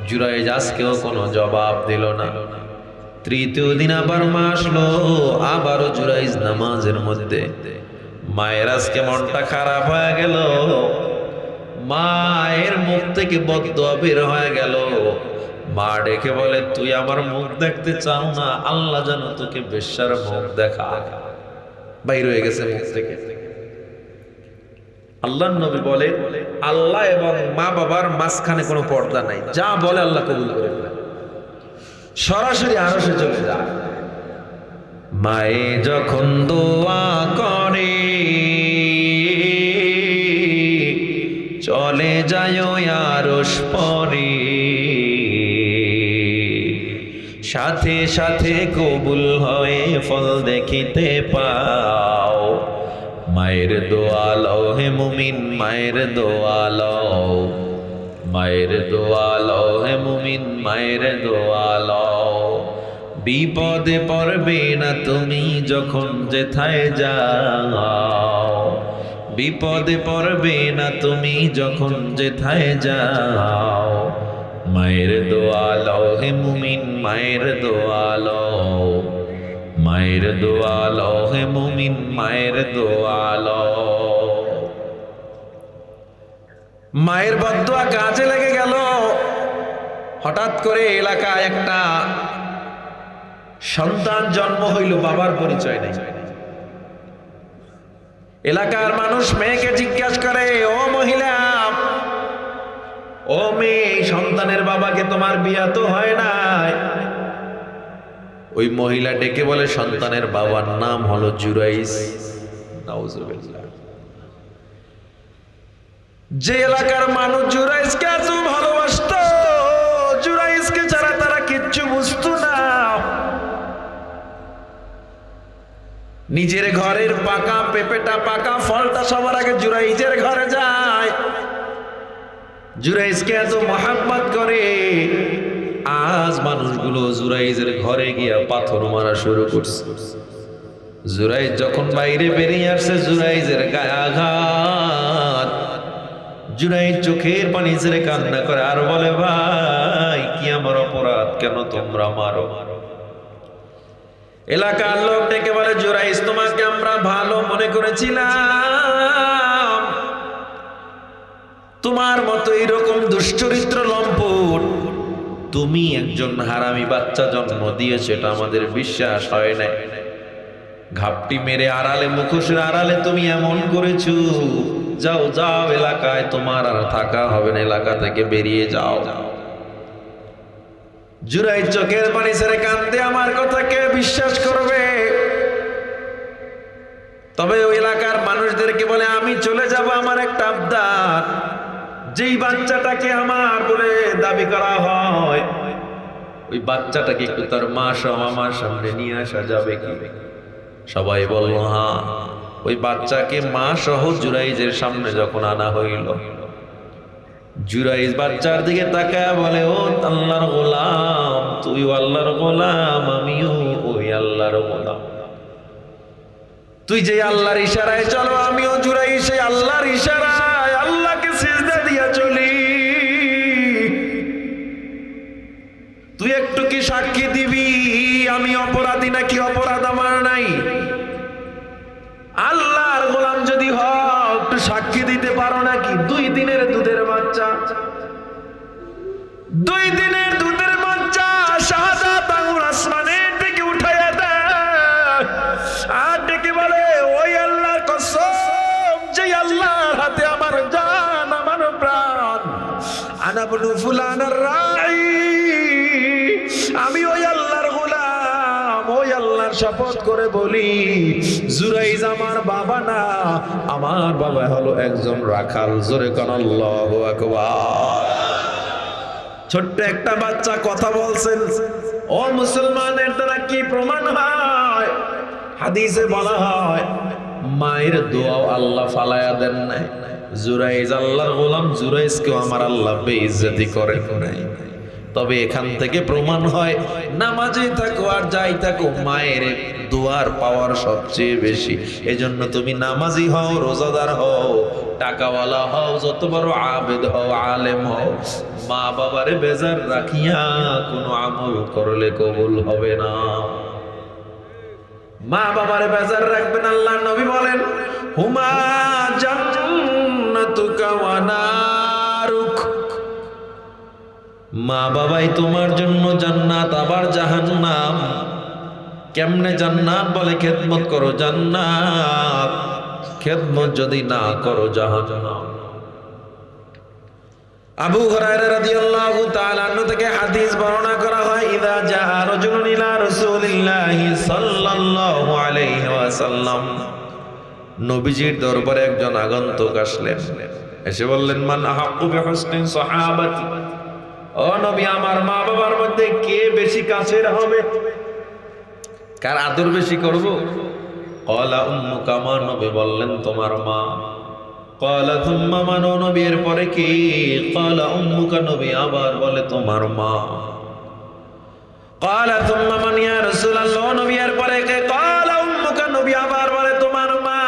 জুরাইজ আজকেও কোনো জবাব দিল না। তৃতীয় দিন আবার মা আসলো, আবারও জুরাইজ নামাজের মধ্যে। মায়ের আজকে মনটা খারাপ হয়ে গেল, মায়ের মুখ থেকে বদদুয়া বের হয়ে গেল। মা ডেকে বলে, তুই আমার মুখ দেখতে চাও না, আল্লাহ যেন তোকে বেশ্যার মুখ দেখায়। বাইর হয়ে গেছে মুখ থেকে। আল্লাহর নবী বলে, আল্লাহ এবং মা বাবার মাঝখানে কোনো পর্দা নাই, যা বলে আল্লাহ কবুল করে ফেলে, সরাসরি আরশে চলে যায়। মায়ে যখন দোয়া করে চলে যায় আরশ পরে, সাথে সাথে কবুল হয়ে ফল দেখিতে পাও। মায়ের দোয়া লও হে মুমিন, মায়ের দোয়া লও, মায়ের দোয়া লও হে মুমিন, মায়ের দোয়া লও। বিপদে পড়বে না তুমি যখন যেথায় যাও, বিপদে পড়বে না তুমি যখন যেথায় যাও। মায়ের দোয়া লও হে মুমিন, মায়ের দোয়া লও, মায়ের দোয়া লও হে মুমিন, মায়ের দোয়া লও। মায়ের বদদুয়া কাজে লেগে গেল। হঠাৎ করে এলাকায় একটা সন্তান জন্ম হইল, বাবার পরিচয় নেই। এলাকার মানুষ মেয়েকে জিজ্ঞাসা করে, ও মহিলা, ও মেয়ে, সন্তানের বাবাকে তোমার বিয়া তো হয় নাই? ওই মহিলা ডেকে বলে, সন্তানের বাবার নাম হলো জুরাইস। নাউজুবিল্লাহ। যে এলাকার মানুষ জুরাইসকে এত ভালোবাসতো, জুরাইসকে ছাড়া তারা কিচ্ছু বুঝতো না। নিজের ঘরের পাকা পেঁপেটা, পাকা ফলটা সবার আগে জুরাইজের ঘরে যায়। জুরাইজকে এত মহাব্বত করে, আজ মানুষগুলো জুরাইজের ঘরে গিয়া পাথর মারা শুরু করছে। জুরাইজ যখন বাইরে বেরিয়ে আসছে, জুরাইজের গায়ে আঘাত। জুরাইজ চোখের পানি ছেড়ে কান্না করে আর বলে, ভাই কি আমার অপরাধ, কেন তোমরা মারো? এলাকার লোক ডেকে বলে, জুরাইজ, তোমাকে আমরা ভালো মনে করেছিলাম, তোমার মতো এইরকম দুশ্চরিত্র লম্পট, তুমি একজন হারামি বাচ্চা জন্ম দিয়েছো, এটা আমাদের বিশ্বাস হয় না। ঘাপটি মেরে আড়ালে, মুখোশের আড়ালে তুমি এমন করেছো, যাও যাও, এলাকায় তোমার আর থাকা হবে না, এলাকা থেকে বেরিয়ে যাও। জুরাইজ চোখের পানি ছেড়ে কান্দে, আমার কথা কে বিশ্বাস করবে? তবে ওই এলাকার মানুষদেরকে বলে, আমি চলে যাব, আমার একটা আবদার, যেই বাচ্চাটাকে আমার বলে দাবি করা হয়, ওই বাচ্চাটাকে একটু তার মা সহ আমার সামনে নিয়ে আসা যাবে কি? সবাই বলল হ্যাঁ। ওই বাচ্চাকে মা সহ জুরাইজের সামনে যখন আনা হইল, জুরাইজ বাচ্চার দিকে তাকায় বলে, ও আল্লাহর গোলাম, তুইও আল্লাহর গোলাম, আমিও ওই আল্লাহর গোলাম। তুই যে আল্লাহর ইশারায় চলো, আমিও জুরাইজ সেই আল্লাহর ইশারায় আল্লাহকে সিজদা দিয়া চলি। তুই একটু কি সাক্ষী দিবি আমি অপরাধী নাকি অপরাধ আমার নাই? আল্লাহর গোলাম যদি হও, একটু সাক্ষী দিতে পারো নাকি? 2 দিনের দুধের বাচ্চা, 2 দিনের দুধের বাচ্চা শাহাদাত আঙ্গুল আসমানে থেকে উঠাইয়া দেয় আর ডেকে বলে, ওই আল্লাহর কসম, যে আল্লাহর হাতে আমার জান, আমার প্রাণ, আনা বনু ফুলানার রাই, আমি ওই আল্লাহর গোলাম, ওই আল্লাহর শপথ করে বলি, জুরাইজ আমার বাবা না, আমার বাবা হলো একজন রাখাল। জোরে কোন আল্লাহু আকবার। ছোট্ট একটা বাচ্চা কথা বলছেন। ও মুসলমানের দ্বারা কি প্রমাণ হয়? হাদিসে বলা হয়, মায়ের দোয়াও আল্লাহ ফালায়া দেন নাই। জুরাইজ আল্লাহর গোলাম, জুরাইজকেও আমার আল্লাহ বেইজ্জতি করে নাই। তবে এখান থেকে প্রমাণ হয়, নামাজে থাকো আর যাই থাকো, মায়ের দোয়ার পাওয়ার সবচেয়ে বেশি। এজন্য তুমি নামাজি হও, রোজাদার হও, টাকাওয়ালা হও, যত বড় আবেদ হও, আলেম হও, মা বাবারে বেজার রাখিয়া কোনো আমল করলে কবুল হবে না। মা বাবারে বেজার রাখবেন। আল্লাহ নবী বলেন, হুমা জান্নাতুকা ওয়া নারুক, মা বাবাই তোমার জন্য জান্নাত আবার জাহান্নাম। কেমনে জান্নাত? বলে খেদমত করো জান্নাত, খেদমত যদি না করো জাহান্নাম। আবু হুরায়রা রাদিয়াল্লাহু তাআলা আনহু থেকে হাদিস বর্ণনা করা হয়, ইযা জাআ রাজুলুন ইলা রাসূলিল্লাহি সাল্লাল্লাহু আলাইহি ওয়াসাল্লাম, নবীজির দরবারে একজন আগন্তুক আসলেন, এসে বললেন, মান আহাক্কু বিহুসনি সাহাবাতি, ও নবী আমার মা বাবার মধ্যে কে বেশি কাছের হবে, কার আদর বেশি করব? ক্বালা উম্মুকা, আমার নবী বললেন তোমার মা। ক্বালা থুম্মা মান, নবী এরপরে কি? ক্বালা উম্মুকা, নবী আবার বলে তোমার মা। ক্বালা থুম্মা মান ইয়া রাসূলুল্লাহ, নবী এরপরে কে? ক্বালা উম্মুকা, নবী আবার বলে তোমার মা।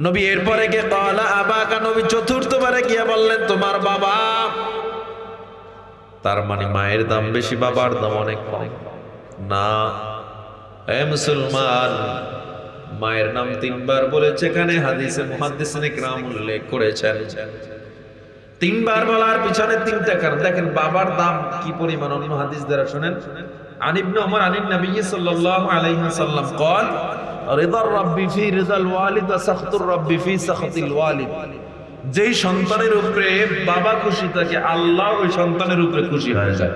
নবী এরপরে কে? ক্বালা আবাকা, নবী চতুর্থবারে গিয়ে বললেন তোমার বাবা। তার মানে মায়ের দাম বেশি, বাবার দাম অনেক কম না? হে মুসলমান, মায়ের নাম তিনবার বলেছে এখানে হাদিসে মুহাদ্দিসিনে কিরাম উল্লেখ করেছেন। তিনবার বলার পিছনে তিনটা কারণ। দেখেন বাবার দাম কি পরিমাণ, অন্য হাদিস দ্বারা শুনেন। আন ইবনে ওমর আন নবী সাল্লাল্লাহু আলাইহি ওয়াসাল্লাম قال রিদার রাব্বি ফি রিদাল ওয়ালিদ ওয়া সাখতুর রাব্বি ফি সাখতিল ওয়ালিদ, যেই সন্তানের উপরে বাবা খুশি থাকে আল্লাহ ওই সন্তানের উপরে খুশি হয়ে যায়।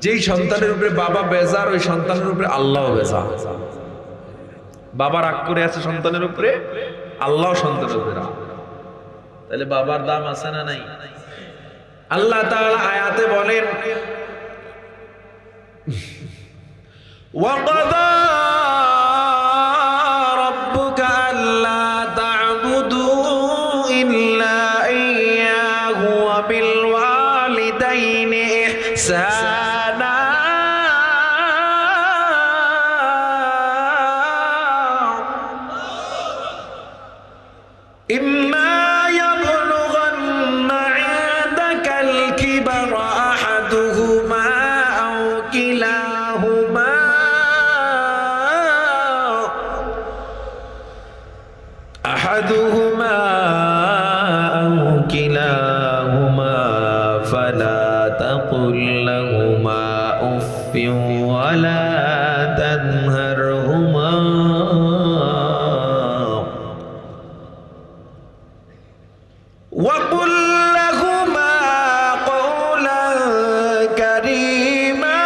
যেই সন্তানের উপরে বাবা বেজার ওই সন্তানের উপরে আল্লাহ বেজার। বাবা রাগ করে আছে সন্তানের উপরে, আল্লাহ সন্তানের উপরে রাগ। তাহলে বাবার দাম আছে না নাই? আল্লাহ তাআলা আয়াতে বলেন, ওয়াকাদা রাব্বুকা আল্লা তা'বুদু ইল্লা ইয়্যাহু ওয়া বিল ওয়ালিদাইনি ইহসানা। ইম্মা ইয়াবলুগান্না ইনদাকাল কিবারা আহাদুহুমা আও কিলাহুমা আও কিলাহুমা ফালা তাকুল লাহুমা উফফিন ওয়ালা তানহারহুমা وقل لهما قولا كريما।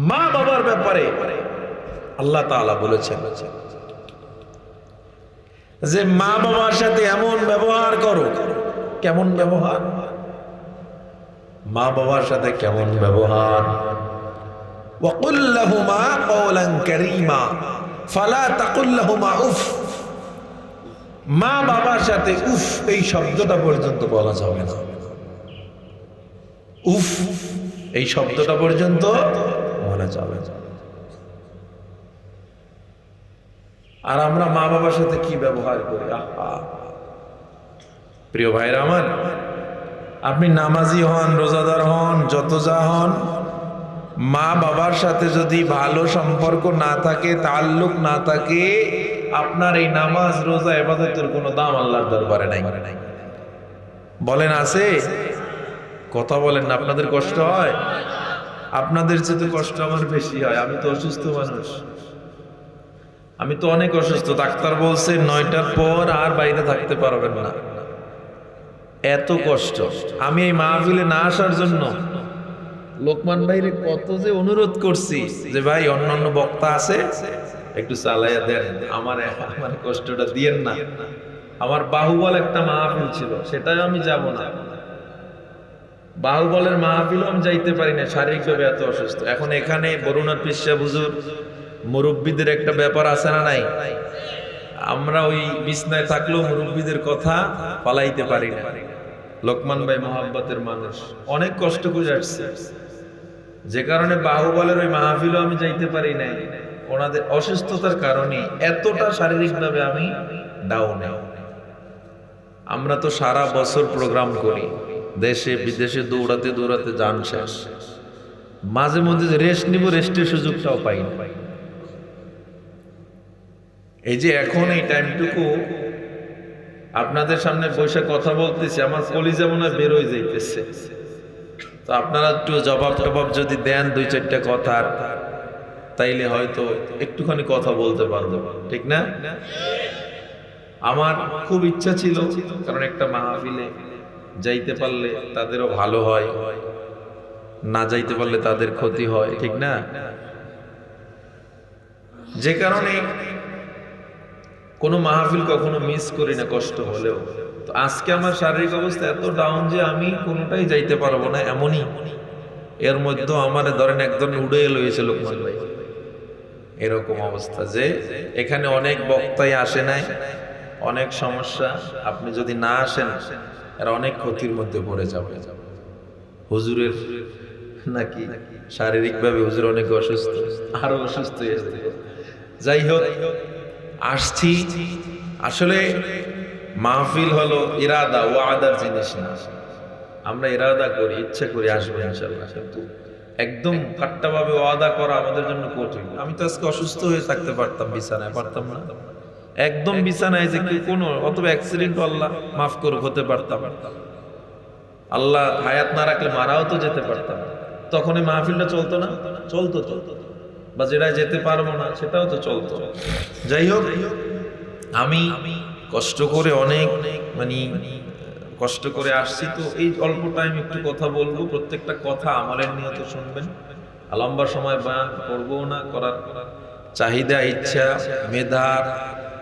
মা বাবার ব্যাপারে আল্লাহ তাআলা বলেছেন যে মা বাবার সাথে এমন ব্যবহার করো। কেমন ব্যবহার? মা বাবার সাথে কেমন ব্যবহার? وَقُلْ لَهُمَا قَوْلًا كَرِيمًا فَلَا تَقُلْ لَهُمَا উফ। মা বাবার সাথে উফ এই শব্দটা পর্যন্ত বলা যাবে না। উফ এই শব্দটা পর্যন্ত বলা যাবে না। আর আমরা মা বাবার সাথে কি ব্যবহার করি? আহা প্রিয় ভাইরা আমার, আপনি নামাজি হন, রোজাদার হন, যত যা হন, মা বাবার সাথে যদি ভালো সম্পর্ক না থাকে, তাআল্লুক না থাকে, আপনার এই নামাজ রোজা ইবাদতের কোনো দাম আল্লাহর দরবারে নাই। বলেন আছে? কথা বলেন না, আপনাদের কষ্ট হয়? আপনাদের চেয়ে কষ্ট আমার বেশি হয়। আমি তো অসুস্থ মানুষ, আমি তো অনেক অসুস্থ। ডাক্তার বলছে 9টার পর আর বাইরে থাকতে পারবেন না, এত কষ্ট। আমি এই মাহফিলে না আসার জন্য লোকমান ভাইরে কত যে অনুরোধ করছি যে ভাই অন্যান্য বক্তা আছে একটু চালাইয়া দেন, আমার কষ্টটা দিয়েন না। আমার বাহুবল একটা মাহফিল ছিল, সেটাও আমি যাব না। বাহুবলের মাহফিলও আমি যাইতে পারি না, শারীরিকভাবে এত অসুস্থ। এখন এখানে বরুণার পিসা হুজুর মুরব্বীদের একটা ব্যাপার আছে না নাই? আমরা ওই বিছনায় থাকলেও মুরব্বীদের কথা পালাইতে পারি না। লোকমান ভাই মোহাব্বতের মানুষ, অনেক কষ্ট করে আসছে, যে কারণে বাহুবলের ওই মাহফিলও আমি যাইতে পারি নাই। ওনাদের অসুস্থতার কারণে এতটা শারীরিকভাবে আমি ডাউন। আমরা তো সারা বছর প্রোগ্রাম করি, দেশে বিদেশে দৌড়াতে দৌড়াতে যান শেষ। মাঝে মধ্যে যে রেস্ট নিব, রেস্টের সুযোগটাও পাই না। এই যে এখন এই টাইমটুকু আপনাদের সামনে বসে কথা বলতেছি, আমার কলিজা মনে হয় বের হয়ে যাইতেছে। তো আপনারা একটু জবাব টবাব যদি দেন দুই চারটা কথার, তাইলে হয়তো একটুখানি কথা বলতে পারবো, ঠিক না? আমার খুব ইচ্ছা ছিল, কারণ একটা মাহফিলে যাইতে পারলে তাদেরও ভালো হয়, না যাইতে পারলে তাদের ক্ষতি হয়, ঠিক না? যে কারণে কোনো মাহফিল কখনো মিস করি না কষ্ট হলেও। তো আজকে আমার শারীরিক অবস্থা এত ডাউন যে আমি কোনোটাই যাইতে পারবো না, এমনই। এর মধ্যে আমার ধরেন একজন উড়ে এলো এসে লোকমান ভাই, এরকম অবস্থা যে এখানে অনেক বক্তাই আসে নাই, অনেক সমস্যা। আপনি যদি না আসেন এর অনেক ক্ষতির মধ্যে পড়ে যাবে। হুজুরের নাকি শারীরিকভাবে হুজুর অনেক অসুস্থ, আরো অসুস্থ হয়ে যাবে। যাই হোক, আসছি। আসলে মাহফিল হলো ইরাদা, ওয়াদার জিনিস না। আমরা ইরাদা করি, ইচ্ছা করি আসবো ইনশাআল্লাহ, কিন্তু একদম কাট্টাভাবে ওয়াদা করা আমাদের জন্য কঠিন। আমি তো আজকে অসুস্থ হয়ে থাকতে পারতাম, বিছানায় পারতাম না, একদম বিছানায় যে কি কোনো অথবা অ্যাক্সিডেন্ট আল্লাহ মাফ করুক হতে পারতাম, আল্লাহ হায়াত না রাখলে মারাও তো যেতে পারতাম। তখন এই মাহফিলটা চলতো না? চলতো তো, বা যেটা যেতে পারবো না সেটাও তো চলতো। যাই হোক, আমি কষ্ট করে অনেক কষ্ট করে আসছি, তো এই অল্প টাইম একটু কথা বলবো। প্রত্যেকটা কথা আমলের নিয়তে শুনবেন। লম্বা সময় বয়ান করবো না, করার চাহিদা, ইচ্ছা, মেধা,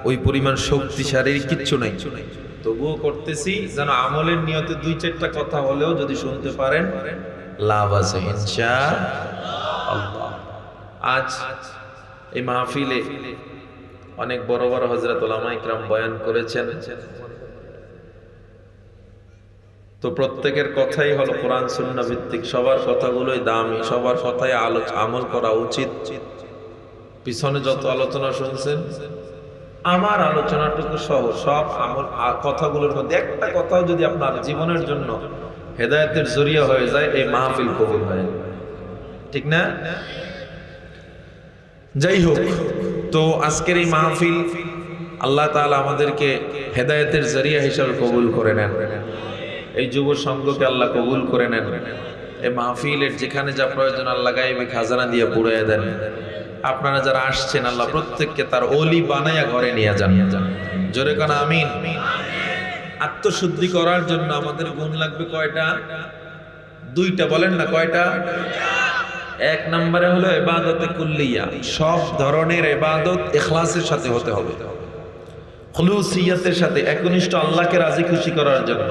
ওই পরিমাণ শক্তি শারীরিক কিচ্ছু নাই, তবুও করতেছি যেন আমলের নিয়তে দুই চারটা কথা হলেও যদি শুনতে পারেন লাভ আছে ইনশাআল্লাহ। আজ এই মাহফিলে অনেক বড় বড় হযরত উলামা ইকরাম বয়ান করেছেন, তো প্রত্যেকের কথাই হলো কোরআন সুন্নাহ ভিত্তিক। সবার কথাগুলোই দামি, সবার কথাই আমল করা উচিত। পিছনে যত আলোচনা শুনছেন, আমার আলোচনাটুকু সহ সব আমল কথাগুলোর মধ্যে একটা কথাও যদি আপনার জীবনের জন্য হেদায়েতের জরিয়া হয়ে যায়, এই মাহফিল কবুল হয়, ঠিক না? যাই হোক, তো আজকের এই মাহফিল আল্লাহ তাআলা আমাদেরকে হেদায়েতের জরিয়া হিসেবে কবুল করে নেন। এই যুব সংঘকে আল্লাহ কবুল করে নেন। এই মাহফিলের যেখানে যা প্রয়োজন আল্লাহ গায়েবী খাজানা দিয়ে পুড়িয়ে দেন। আপনারা যারা আসছেন আল্লাহ প্রত্যেককে তার ওলি বানায়া ঘরে নিয়ে যান। জোরে কোন আমিন। আত্মশুদ্ধি করার জন্য আমাদের গুণ লাগবে কয়টা? দুইটা, বলেন না কয়টা? এক নম্বরে হলো ইবাদতে কুল্লিয়া, সব ধরনের ইবাদত ইখলাসের সাথে হতে হবে, খুলুসিয়াতের সাথে, একনিষ্ঠ আল্লাহকে রাজি খুশি করার জন্য।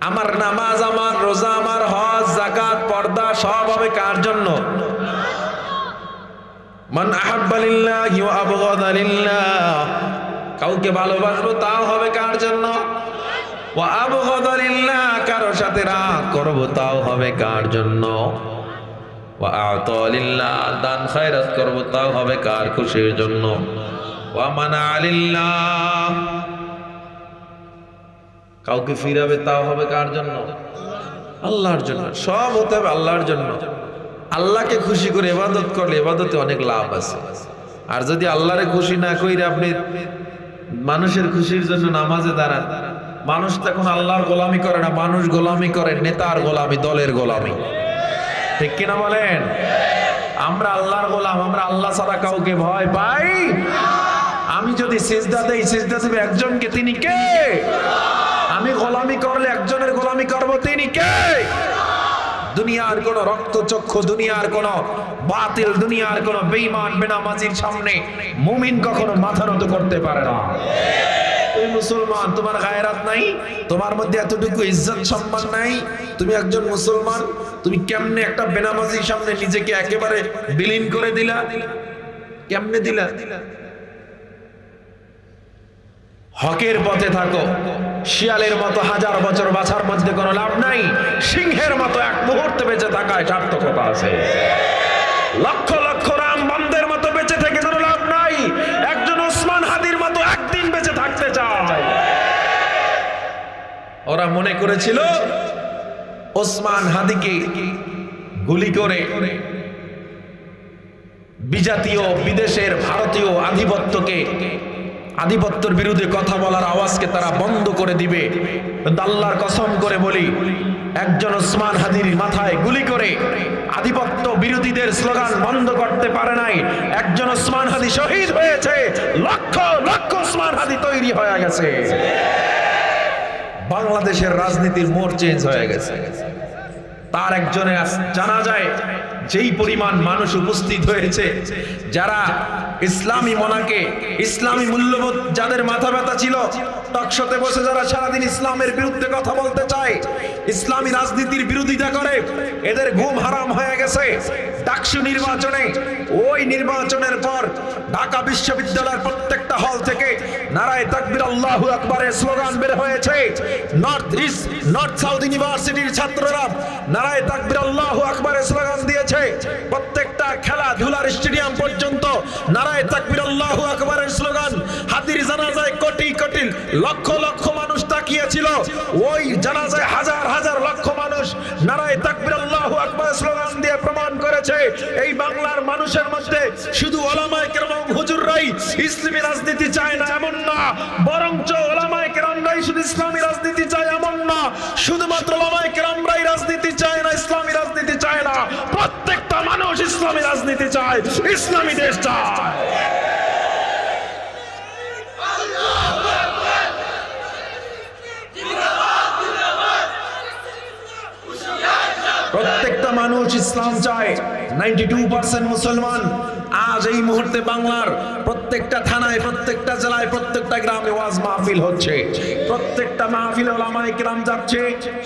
আমার নামাজ, আমার রোজা, আমার হজ, যাকাত, পর্দা সব হবে কার জন্য? মান আহাব্বা লিল্লাহি ওয়া আবগাদা লিল্লাহ, কাউকে ভালোবাসবো তাও হবে কার জন্য? ওয়া আবগাদা লিল্লাহ, কারো সাথে রাগ করব তাও হবে কার জন্য? ওয়া আতা লিল্লাহ, দান খায়রাত করব তাও হবে কার খুশির জন্য? ওয়া মানা লিল্লাহ, কাউকে ফিরাবে তাও হবে কার জন্য? আল্লাহর জন্য। সব হতে হবে আল্লাহর জন্য। আল্লাহকে খুশি করে ইবাদত করলে ইবাদতে অনেক লাভ আছে। আর যদি আল্লাহরে খুশি না কইরা আপনি মানুষের খুশির জন্য নামাজে দাঁড়ান, মানুষ তখন আল্লাহর গোলামি করে না, মানুষ গোলামি করে নেতার গোলামি, দলের গোলামি, ঠিক কিনা বলেন? আমরা আল্লাহর গোলাম, আমরা আল্লাহ ছাড়া কাউকে ভয় পাই। আমি যদি সিজদা দেই, সিজদা দেবে একজনকে, তিনি কে? আমি গোলামি করলে একজনের গোলামি করব, তিনি কে? দুনিয়ার কোন রক্তচক্ষু, দুনিয়ার কোন বাতিল, দুনিয়ার কোন বেঈমান বেনামাজির সামনে মুমিন কখনো মাথা নত করতে পারে না। তুমি মুসলমান, তোমার গায়রাত নাই, তোমার মধ্যে এতটুকু ইজ্জত সম্মান নাই, তুমি একজন মুসলমান, তুমি কেমনে একটা বেনামাজির সামনে নিজেকে একেবারে বিলীন করে দিলা? কেমনে দিলা? হকের পথে থাকো। শিয়ালের মতো হাজার বছর বাঁচার মধ্যে কোনো লাভ নাই, সিংহের মতো এক মুহূর্তে বেঁচে থাকায় সার্থকতা আছে। লক্ষ লক্ষ রামবন্ধের মতো বেঁচে থেকে কোনো লাভ নাই, একজন ওসমান হাদির মতো একদিন বেঁচে থাকতে চায়। ওরা তারা মনে করেছিল ওসমান হাদিকে গুলি করে বিজাতীয় বিদেশের ভারতীয় আধিপত্যের বিরুদ্ধে কথা বলার আওয়াজকে তারা বন্ধ করে দিবে। আল্লাহর কসম করে বলি, একজন ওসমান হাদির মাথায় গুলি করে আধিপত্য বিরোধীদের স্লোগান বন্ধ করতে পারে নাই। একজন ওসমান হাদি শহীদ হয়েছে, লক্ষ লক্ষ ওসমান হাদি তৈরি হয়ে গেছে। বাংলাদেশের রাজনীতির মোড় চেঞ্জ হয়ে গেছে। তার একজনের জানা যায় যেই পরিমাণ মানুষ উপস্থিত হয়েছে, যারা ইসলামী মনাকে ইসলামী মূল্যবোধ যাদের মাথা ব্যথা ছিল, টকশোতে বসে যারা সারাদিন ইসলামের বিরুদ্ধে কথা বলতে চায়, ইসলামী রাজনীতির বিরোধিতা করে, এদের ঘুম হারাম হয়ে গেছে। ডাকসু নির্বাচনে, ওই নির্বাচনের পর ঢাকা বিশ্ববিদ্যালয়ের প্রত্যেকটা হল থেকে নারায়ে তাকবীর আল্লাহু আকবারের স্লোগান বের হয়েছে। নর্থ সাউথ ইউনিভার্সিটির ছাত্ররা নারায়ে তাকবীর আল্লাহু আকবারের স্লোগান দিয়েছে। প্রত্যেকটা খেলাধুলার স্টেডিয়াম পর্যন্ত নারায়ে তাকবীর আল্লাহু আকবারের স্লোগান। হাদির জানাজায় কোটি কোটি লক্ষ লক্ষ মানুষ তাকিয়েছিল, ওই জানাজায় হাজার হাজার লক্ষ মানুষ নারায়ে তাকবীর আল্লাহু আকবারের স্লোগান দিয়ে প্রমাণ করেছে এই বাংলার মানুষের মধ্যে শুধু ওলামায়ে কেরাম হুজুররাই ইসলামী রাজনীতি চায় না এমন না, বরঞ্চ ওলামায়ে কেরামরাই শুধু ইসলামী রাজনীতি চায় এমন না, শুধুমাত্র ওলামায়ে কেরামরাই রাজনীতি চায় না, ইসলামী রাজনীতি চায় না, প্রত্যেকটা মানুষ ইসলামী রাজনীতি চায়, ইসলামী দেশ চায়। প্রত্যেকটা মানুষ ইসলাম চায়। 92% মুসলমান আজ এই মুহূর্তে বাংলার প্রত্যেকটা থানায়, প্রত্যেকটা জেলায়, প্রত্যেকটা গ্রামে ওয়াজ মাহফিল হচ্ছে। প্রত্যেকটা মাহফিলে ওলামায়ে কেরাম যাচ্ছে,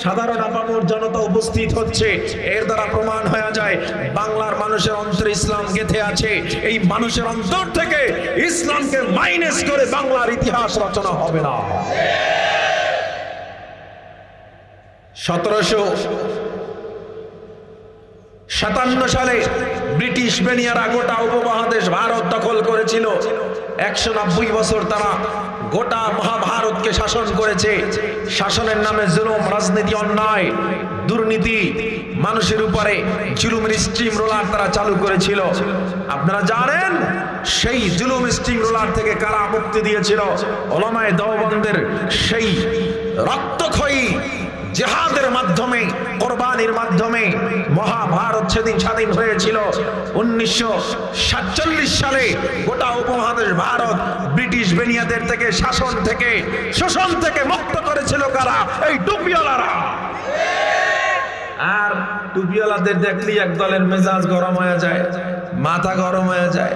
সাধারণ আপামর জনতা উপস্থিত হচ্ছে। এর দ্বারা প্রমাণ হয়ে যায় বাংলার মানুষের অন্তরে ইসলাম গেঁথে আছে। এই মানুষের অন্তর থেকে ইসলামকে মাইনাস করে বাংলার ইতিহাস রচনা হবে না। 1757 সালে ব্রিটিশ বেনিয়ারা গোটা উপমহাদেশ ভারত দখল করেছিল। 190 বছর তারা গোটা মহাভারতকে শাসন করেছে। শাসনের নামে জুলুম, রাজনীতি, অন্যায়, দুর্নীতি, মানুষের উপরে জুলুমের স্টিম রোলার তারা চালু করেছিল। আপনারা জানেন সেই জুলুম স্টিম রোলার থেকে কারা মুক্তি দিয়েছিল? ওলামায়ে দেওবন্দের সেই রক্তক্ষয়ী জিহাদের মাধ্যমে, কোরবানির মাধ্যমে মহাভারত সেদিন স্বাধীন হয়েছিল। 1947 সালে গোটা উপমহাদেশ ভারত ব্রিটিশ বেনিয়াদের থেকে, শাসন থেকে, শোষণ থেকে মুক্ত করেছিল কারা? এই টুপিওয়ালারা। আর টুপিওয়ালাদের দেখলে এক দলের মেজাজ গরম হয়ে যায়, মাথা গরম হয়ে যায়।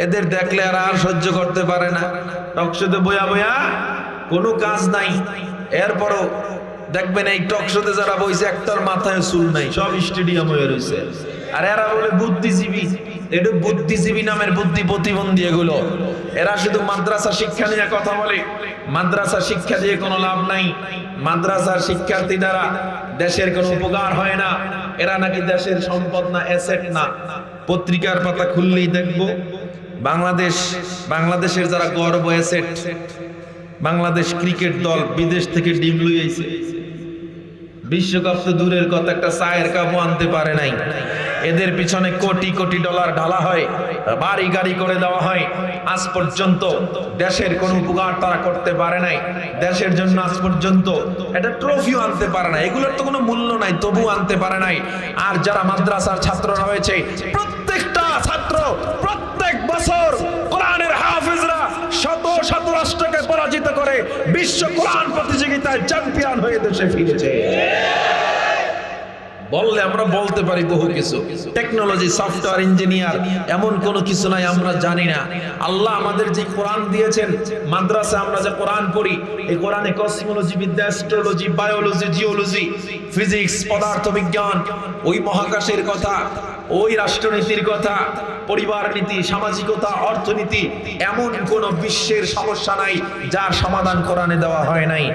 এদের দেখলে আর সহ্য করতে পারে না। টকশোতে বয়া বয়া কোনো কাজ নাই, এরপরও দেখবেন এই টকশোতে যারা বইছে একটার মাথায় চুল নাই, সব স্টেডিয়াম হয়ে রয়েছে। আর এরা বলে বুদ্ধিজীবী। এটা বুদ্ধিজীবী নামের বুদ্ধি প্রতিবন্ধী এগুলো। এরা শুধু মাদ্রাসা শিক্ষা নিয়ে কথা বলে। মাদ্রাসা শিক্ষা দিয়ে কোনো লাভ নাই। মাদ্রাসার শিক্ষার্থী দ্বারা দেশের কোনো উপকার হয় না। এরা নাকি দেশের সম্পদ না, অ্যাসেট না। পত্রিকার পাতা খুললেই দেখবো বাংলাদেশের যারা গর্ব, অ্যাসেট, বাংলাদেশ ক্রিকেট দল বিদেশ থেকে ডিম লইয়াছে। বিশ্বকাপ তো দূরের কথা, একটা চায়ের কাপও আনতে পারে নাই। এদের পিছনে কোটি কোটি ডলার ঢালা হয়, বাড়ি গাড়ি করে দেওয়া হয়। আজ পর্যন্ত দেশের কোনো উপকার তারা করতে পারে নাই। দেশের জন্য আজ পর্যন্ত একটা ট্রফিও আনতে পারে না। এগুলোর তো কোনো মূল্য নাই, তবু আনতে পারে নাই। আর যারা মাদ্রাসার ছাত্ররা রয়েছে, প্রত্যেকটা ছাত্র প্রত্যেক বছর কোরআনের হাফেজরা শত শত রাষ্ট্রকে পরাজিত করে বিশ্ব কোরআন প্রতিযোগিতায় চ্যাম্পিয়ন হয়ে দেশে ফিরেছে। বললে আমরা বলতে পারি বহু কিছু, টেকনোলজি, সফটওয়্যার ইঞ্জিনিয়ার, এমন কোনো কিছু নাই আমরা জানি না। আল্লাহ আমাদের যে কোরআন দিয়েছেন, মাদ্রাসা আমরা যে কোরআন পড়ি, এই কোরআনে কসমোলজি বিদ্যা, অ্যাস্ট্রোলজি, বায়োলজি, জিওলজি, ফিজিক্স, পদার্থ বিজ্ঞান, ওই মহাকাশের কথা, ওই রাষ্ট্রনীতির কথা, পরিবার নীতি, সামাজিকতা, অর্থনীতি, এমন কোন বিশ্বের সমস্যা নাই যার সমাধান কোরআনে দেওয়া হয় নাই।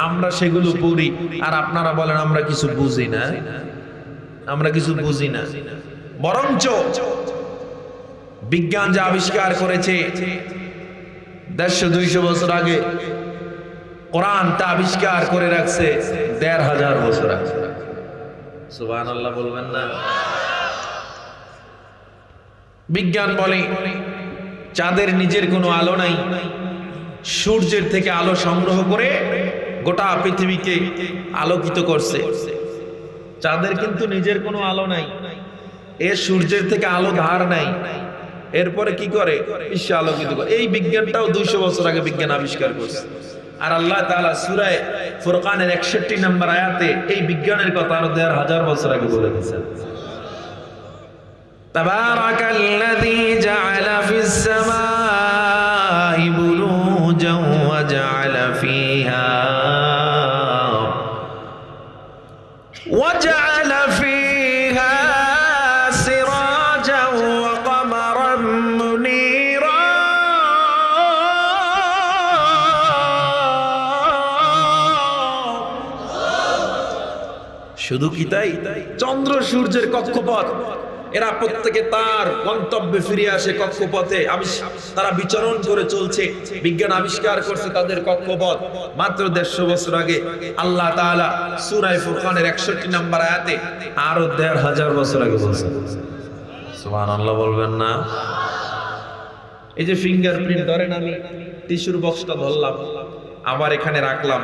আমরা সেগুলো পড়ি আর আপনারা বলেন আমরা কিছু বুঝি না। আমরা কিছু বুঝি না, বরঞ্চ বিজ্ঞান যা আবিষ্কার করেছে 150-200 বছর আগে, কোরআনটা আবিষ্কার করে রাখছে ১৫০০ বছর আগে। সুবহানাল্লাহ বলবেন না? বিজ্ঞান বলে চাঁদের নিজের কোনো আলো নাই, সূর্যের থেকে আলো সংগ্রহ করে গোটা পৃথিবীকে আলোকিত করছে। চাঁদের কিন্তু নিজের কোনো আলো নাই, এর সূর্যের থেকে আলো ধার নাই, এরপরে কি করে? বিশ্ব আলোকিত করে। এই বিজ্ঞানটাও ২০০ বছর আগে বিজ্ঞান আবিষ্কার করছে। আর আল্লাহ তাআলা সূরা ফুরকানের ৬১ নম্বর আয়াতে এই বিজ্ঞানের কথা আরো ১৫০০ বছর আগে বলে দিয়েছেন। তাবারাকাল্লাযী জাআলা ফিস সামাই বুরুজান ওয়া জাআলা ফিহা সিরাজান ওয়া কমারান মুনীরা। শুধু কি তাই? চন্দ্র সূর্যের কক্ষপথ, এরা প্রত্যেকে তার গন্তব্যে ফিরে আসে কক্ষপথে। তারা বিচরণ করে চলছে। বিজ্ঞান আবিষ্কার করছে তাদের কক্ষপথ মাত্র ১৫০ বছর আগে। আল্লাহ তাআলা সূরা ফুরকানের ৬১ নম্বর আয়াতে আরো ১৫০০ বছর আগে বলছেন। সুবহানাল্লাহ বলবেন না? এই যে ফিঙ্গারপ্রিন্ট ধরেন, আমি টিস্যুর বক্সটা ধরলাম, আবার এখানে রাখলাম,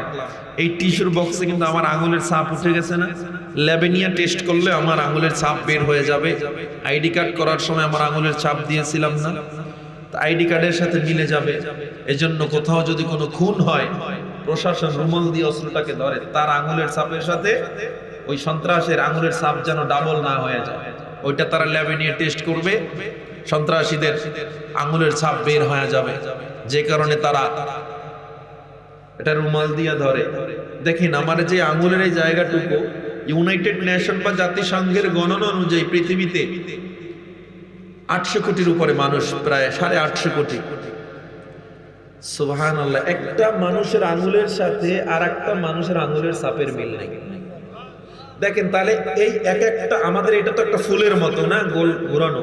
এই টিস্যুর বক্সে কিন্তু আমার আঙুলের ছাপ উঠে গেছে না? ল্যাবে নিয়ে টেস্ট করলে আমার আঙুলের ছাপ বের হয়ে যাবে। আইডি কার্ড করার সময় আমার আঙুলের ছাপ দিয়েছিলাম না, আইডি কার্ডের সাথে মিলে যাবে। এজন্য কোথাও যদি কোনো খুন হয়, প্রশাসন রুমাল দিয়ে অস্ত্রটাকে ধরে, তার আঙুলের ছাপের সাথে ওই সন্ত্রাসের আঙুলের ছাপ যেন ডাবল না হয়ে যায়, ওইটা তারা ল্যাবে নিয়ে টেস্ট করবে, সন্ত্রাসীদের আঙুলের ছাপ বের হয়ে যাবে। যে কারণে তারা এটা রুমাল দিয়ে ধরে। দেখেন আমার যে আঙুলের এই জায়গাটুকু, ইউনাইটেড নেশন বা জাতিসংঘের গণনা অনুযায়ী পৃথিবীতে ৮০০ কোটির উপরে মানুষ, প্রায় ৮৫০ কোটি। সুবহানাল্লাহ, একটা মানুষের আঙুলের সাথে আর একটা মানুষের আঙুলের ছাপের মিল নেই। দেখেন তাহলে এই এক একটা, আমাদের এটা তো একটা ফুলের মতো না, গোল ঘোরানো,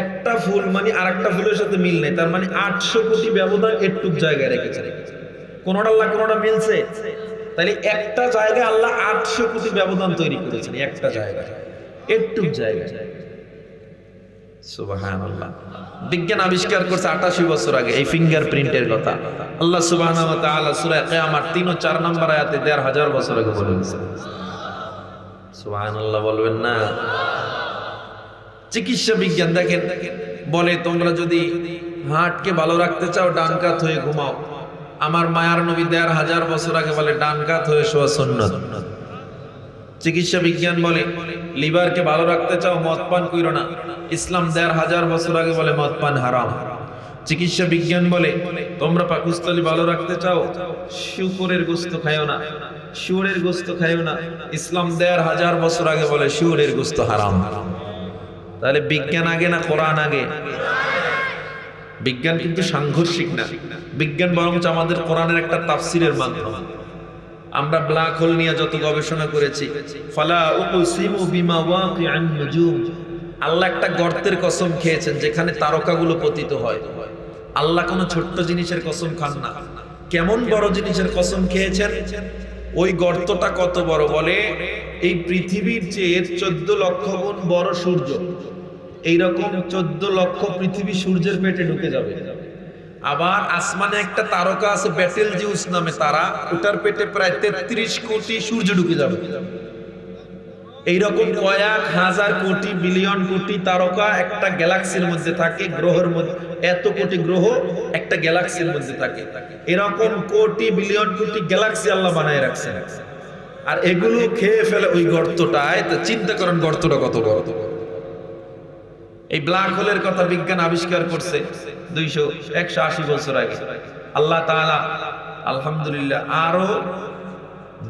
একটা ফুল মানে আর একটা ফুলের সাথে মিল নেই। তার মানে ৮০০ কোটি ব্যবধান একটুক জায়গায় রেখেছে। কোনোটা আল্লাহ কোনোটা মিলছে, তাহলে একটা জায়গায় আল্লাহ ৮০০ কোটি ব্যবধান তৈরি করেছেন, একটা জায়গায়, একটুক জায়গায়। সুবহানাল্লাহ। বিজ্ঞান আবিষ্কার করছে ৮৮ বছর আগে এই ফিঙ্গারপ্রিন্টের কথা। আল্লাহ সুবহানাহু ওয়া তাআলা সূরা কিয়ামত ৩ ও ৪ নম্বর আয়াতে ১৫০০ বছর আগে বলেছেন। সুবহানাল্লাহ বলবেন না? চিকিৎসা বিজ্ঞান দেখেন, বলে তোমরা যদি হার্টকে ভালো রাখতে চাও ডান কাত হয়ে ঘুমাও। আমার মায়ার নবী ১৫০০ বছর আগে বলে ডান কাত হয়ে শোয়া সুন্নাত। চিকিৎসা বিজ্ঞান বলে লিভারকে ভালো রাখতে চাও মদ পান কইরো না। ইসলাম ১৫০০ বছর আগে বলে মদ পান হারাম। চিকিৎসা বিজ্ঞান বলে তোমরা পাকস্থলী ভালো রাখতে চাও শুকরের গোশত খাইও না, শুয়োরের গোশত খাইও না। ইসলাম ১৫০০ বছর আগে বলে শুয়োরের গোশত হারাম। তাহলে বিজ্ঞান আগে না কোরআন আগে? বিজ্ঞান কিন্তু সাংঘর্ষিক না, বিজ্ঞান বরঞ্চ আমাদের কোরআনের একটা তাফসিরের মাধ্যম। আমরা ব্ল্যাক হোল নিয়ে যত গবেষণা করেছি, ফালা উকসিমু বিমা ওয়াকিআন নুজুম, আল্লাহ একটা গর্তের কসম খেয়েছেন যেখানে তারকাগুলো পতিত হয়। আল্লাহ কোনো ছোট্ট জিনিসের কসম খান না। কেমন বড় জিনিসের কসম খেয়েছেন? ওই গর্তটা কত বড়? বলে এই পৃথিবীর চেয়ে 14 লক্ষ গুণ বড় সূর্য। এইরকম 14 লক্ষ পৃথিবী সূর্যের পেটে ঢুকে যাবে। আবার আসমানে একটা তারকা আছে ব্যাটেল জিউস নামে তারা, ওটার পেটে প্রায় 33 কোটি সূর্য ঢুকে যাবে। এইরকম কয়েক হাজার কোটি বিলিয়ন কোটি তারকা একটা গ্যালাক্সির মধ্যে থাকে, গ্রহের মধ্যে এত কোটি গ্রহ একটা গ্যালাক্সির মধ্যে থাকে। এরকম কোটি বিলিয়ন কোটি গ্যালাক্সি আল্লাহ বানায় রাখছেন, আর এগুলো খেয়ে ফেলে ওই গর্তটায়। তো চিন্তা করেন গর্তটা কত বড়। এই ব্ল্যাক হোলের কথা বিজ্ঞান আবিষ্কার করছে 180 বছর আগে। আল্লাহ তাআলা আলহামদুলিল্লাহ আরো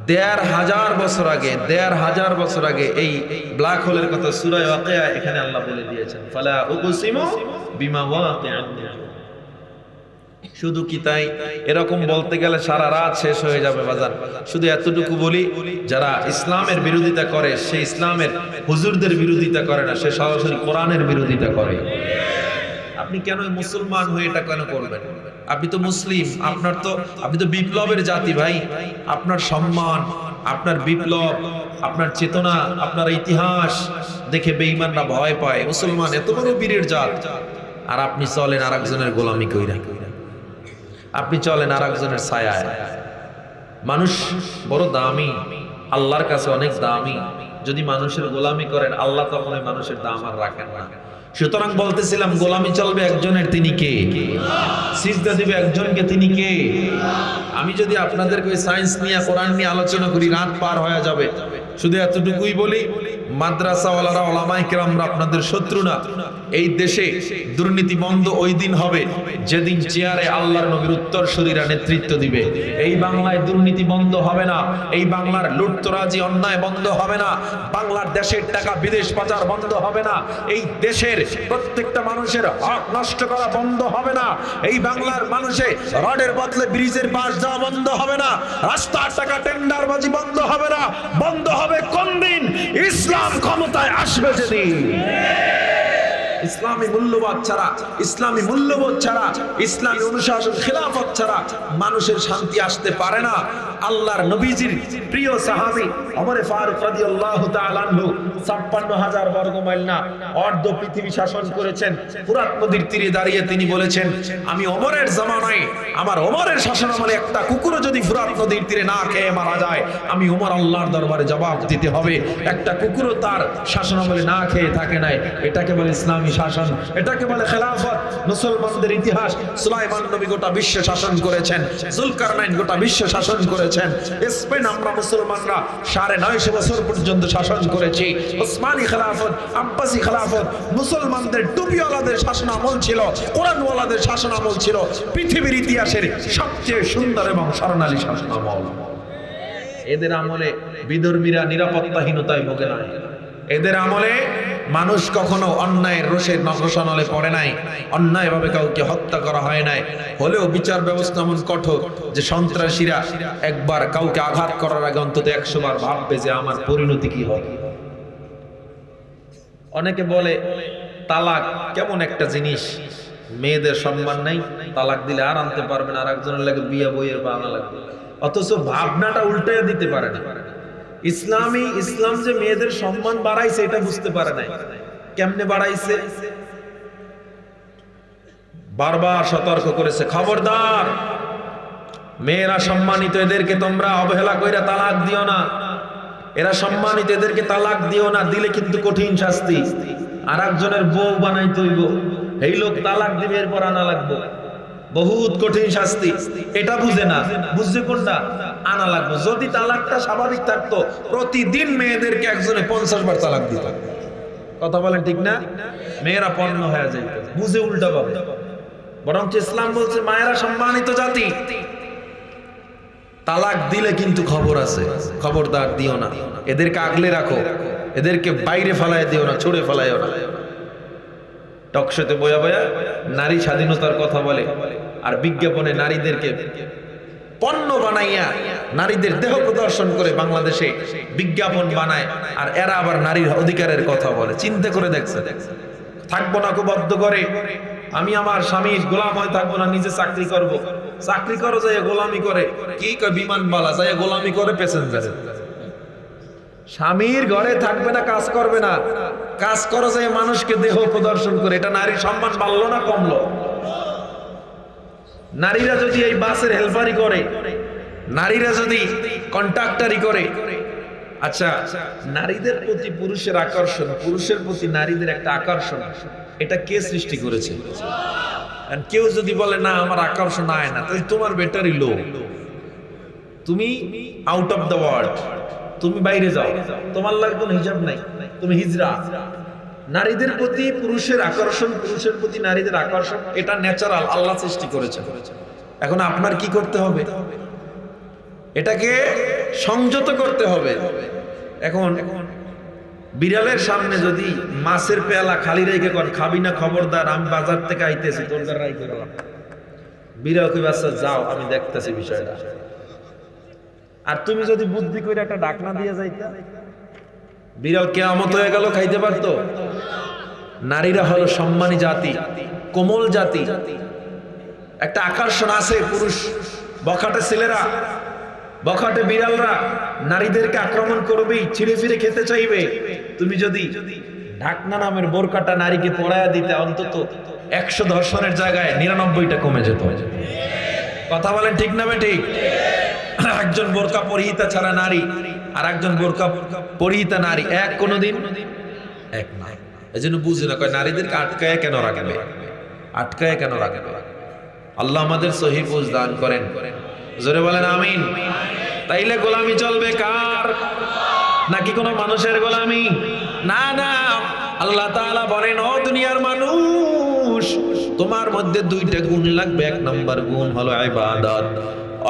১৫০০ বছর আগে, ১৫০০ বছর আগে এই ব্ল্যাক হোলের কথা সূরা ওয়াকিয়া এখানে আল্লাহ বলে দিয়েছেন, ফালা উকসিমু বিমা ওয়াকিআন। শুধু কি তাই? এরকম বলতে গেলে সারা রাত শেষ হয়ে যাবে বাজার। শুধু এতটুকু বলি, যারা ইসলামের বিরোধিতা করে সে ইসলামের হুজুরদের বিরোধিতা করে না, সে সরাসরি কোরআনের বিরোধিতা করে। আপনি কেন মুসলমান হয়ে এটা কেন করবেন? আপনি তো মুসলিম, আপনি তো বিপ্লবের জাতি ভাই। আপনার সম্মান, আপনার বিপ্লব, আপনার চেতনা, আপনার ইতিহাস দেখে বেঈমানরা ভয় পায়। মুসলমান এত বড় বীরের জাত, আর আপনি চলেন আরেকজনের গোলামি কইরা, আপনি চলেন আরেকজনের ছায়ায়। মানুষ বড় দামি, আল্লাহর কাছে অনেক দামি। যদি মানুষের গোলামি করেন, আল্লাহ তখন ওই মানুষের দাম আর রাখেন না। সুতরাং বলতেছিলাম, গোলামি চলবে একজনের, তিনি কে? সিজদা দিবে একজনকে, তিনি কে? আমি যদি আপনাদেরকে ওই সায়েন্স নিয়ে, কোরআন নিয়ে আলোচনা করি, রাত পার হয়ে যাবে। শুধু এতটুকুই বলি, মাদ্রাসাওয়ালারা, ওলামায়ে কেরামরা আপনাদের শত্রু না। এই দেশে দুর্নীতি বন্ধ ওই দিন হবে যেদিন চেয়ারে আল্লাহর নবীর উত্তরসূরিরা নেতৃত্ব দিবে। এই বাংলায় দুর্নীতি বন্ধ হবে না, এই বাংলার লুটতরাজি অন্যায় বন্ধ হবে না, বাংলার দেশের টাকা বিদেশ পাচার বন্ধ হবে না, এই দেশের প্রত্যেকটা মানুষের হক নষ্ট করা বন্ধ হবে না, এই বাংলার মানুষে রডের বদলে ব্রিজের পাশ যাওয়া বন্ধ হবে না, রাস্তার টাকা টেন্ডারবাজি বন্ধ হবে না। বন্ধ হবে কোন দিন? ইসলাম ক্ষমতায় আসবে যেদিন। ইসলামী মূল্যবোধ ছাড়া, ইসলামী মূল্যবোধ ছাড়া, ইসলামী অনুশাসন, খেলাফত ছাড়া মানুষের শান্তি আসতে পারে না। আল্লাহর নবীজির প্রিয় সাহাবী ওমর ফারুক রাদিয়াল্লাহু তাআলা আনহু ৫৬,০০০ বর্গ মাইল না অর্ধ পৃথিবী শাসন করেছেন। ফুরাত নদীর তীরে দাঁড়িয়ে তিনি বলেছেন, আমি ওমরের জামানায়, আমার ওমরের শাসনামলে একটা কুকুরও যদি ফুরাত নদীর তীরে না খেয়ে মারা যায়, আমি ওমর আল্লাহর দরবারে জবাব দিতে হবে। একটা কুকুরও তার শাসনামলে না খেয়ে থাকে নাই। এটাকে বলে ইসলামী শাসন, এটাকে বলে খেলাফত। মুসলমানদের ইতিহাস, সুলাইমান নবী গোটা বিশ্ব শাসন করেছেন, জুলকারনাইন গোটা বিশ্ব শাসন করেছেন। স্পেন আমরা মুসলমানরা ৯৫০ বছর পর্যন্ত শাসন করেছি। ওসমানী খেলাফত, আব্বাসী খেলাফত, মুসলমানদের টুপিওয়ালাদের শাসনামল ছিল, কোরআনওয়ালাদের শাসনামল ছিল পৃথিবীর ইতিহাসের সবচেয়ে সুন্দর এবং স্বর্ণালী শাসনামল। এদের আমলে বিধর্মীরা নিরাপত্তাহীনতায় ভোগে নাই। এদের আমলে মানুষ কখনো অন্যায়ের রোষের নকশানলে পড়ে নাই, অন্যায়ভাবে কাউকে হত্যা করা হয় নাই। হলেও বিচার ব্যবস্থা এমন কঠোর যে সন্ত্রাসীরা একবার কাউকে আঘাত করার আগে অন্তত ১০০ বার ভাববে যে আমার পরিণতি কি হবে। অনেকে বলে তালাক কেমন একটা জিনিস, মেয়েদের সম্মান নাই, তালাক দিলে আর আনতে পারবে না, আর একজনের লাগে বিয়ে বইয়ের বানা লাগবে। অথচ ভাবনাটা উল্টে দিতে পারে না। ইসলাম যে মেয়েদের সম্মান বাড়াইছে এটা বুঝতে পারে নাই। কেমনে বাড়াইছে? বারবার সতর্ক করেছে, খবরদার মেয়েরা সম্মানিত, এদেরকে তোমরা অবহেলা কইরা তালাক দিও না। এরা সম্মানিত, এদেরকে তালাক দিও না, দিলে কিন্তু কঠিন শাস্তি। আর একজনের বউ বানাইতে হইব, এই লোক তালাক দিবে, এরপর আনা লাগবে, বহুত কঠিন শাস্তি। এটা বুঝে না, বুঝছে কোনটা? আনা লাগবে। যদি তালাকটা স্বাভাবিক থাকতো, প্রতিদিন মেয়েদেরকে একজনে ৫০ বার তালাক দিত। কথা বলেন ঠিক না? মেয়েরা পণ্য হয়ে যায়, বুঝে উল্টা পাবে। বরং ইসলাম বলছে মায়েরা সম্মানিত জাতি, তালাক দিলে কিন্তু খবর আছে, খবরদার দিও না, এদেরকে আগলে রাখো, এদেরকে বাইরে ফেলায় দিও না, ছুড়ে ফেলাইও না। টকশোতে বয়া বয়া নারী স্বাধীনতার কথা বলে, আর বিজ্ঞাপনে নারীদেরকে পণ্য বানাইয়া নারীদের দেহ প্রদর্শন করে বাংলাদেশে বিজ্ঞাপন বানায়, আর এরা আবার নারীর অধিকারের কথা বলে। চিন্তা করে দেখছে, থাকবো না কুবদ্ধ করে, আমি আমার স্বামীর গোলাম হয়ে থাকবো না, নিজে চাকরি করব। চাকরি করো যাই গোলামি করে, কি কয় বিমানবালা যাই গোলামি করে প্যাসেঞ্জারে। স্বামীর ঘরে থাকবে না, কাজ করবে না, কাজ করো যায় মানুষকে দেহ প্রদর্শন করে। এটা নারীর সম্মান বাড়লো না কমলো? নারীরা যদি এই বাসের হেল্পারি করে, নারীরা যদি কন্ট্রাক্টরি করে, আচ্ছা নারীদের প্রতি পুরুষের আকর্ষণ, পুরুষের প্রতি নারীদের একটা আকর্ষণ, এটা কে সৃষ্টি করেছে? কেউ যদি বলে না আমার আকর্ষণ আয় না, তাহলে তোমার বেটারই লো, তুমি আউট অফ দ্য ওয়ার্ল্ড, তুমি বাইরে যাও, তোমার লাগে কোনো হিজাব নাই, তুমি হিজরা। নারীদের প্রতি পুরুষের আকর্ষণ, পুরুষের প্রতি নারীদের আকর্ষণ, এটা ন্যাচারাল, আল্লাহ সৃষ্টি করেছে। এখন আপনার কি করতে হবে? এটাকে সংযত করতে হবে। এখন বিড়ালের সামনে যদি মাছের পেয়ালা খালি রেখে কর খাবি না, খবরদার আমি বাজার থেকে আইতেছি, তোর দ্বারা রাইতে গেলাম, বিড়াল কই বাচ্চা যাও আমি দেখতেছি বিষয়টা। আর তুমি যদি বুদ্ধি করে একটা ডাকনা দিয়ে যাইতা, বিড়াল কিয়ামত হয়ে গেল, খাইতে পারতো? নারীরা হলো সম্মানী জাতি, কোমল জাতি, একটা আকর্ষণ আছে, পুরুষ বখাটে ছেলেরা, বখাটে বিড়ালরা নারীদেরকে আক্রমণ করবেই, ছিঁড়ে ফিরে খেতে চাইবে। তুমি যদি ঢাকনা নামের বোরকাটা নারীকে পরায়া দিতে, অন্তত 100 ধর্ষণের জায়গায় 99টা কমে যেত। কথা বলেন ঠিক না ঠিক? একজন বোরকা পরিহিতা ছাড়া নারী আর একজন বোরকা পরিহিতা নারী এক কোনোদিন এক না। এজন্য বুঝি না, কয় নারীদেরকে আটকায় কেন রাখবে, আটকায় কেন রাখবে? আল্লাহ আমাদের সহি বুঝ দান করেন, জোরে বলেন আমিন। তাইলে গোলামি চলবে কার? নাকি কোনো মানুষের গোলামি? না না, আল্লাহ তাআলা বলেন, ও দুনিয়ার মানুষ, তোমার মধ্যে 2টা গুণ লাগবে। 1 নাম্বার গুণ হলো ইবাদত,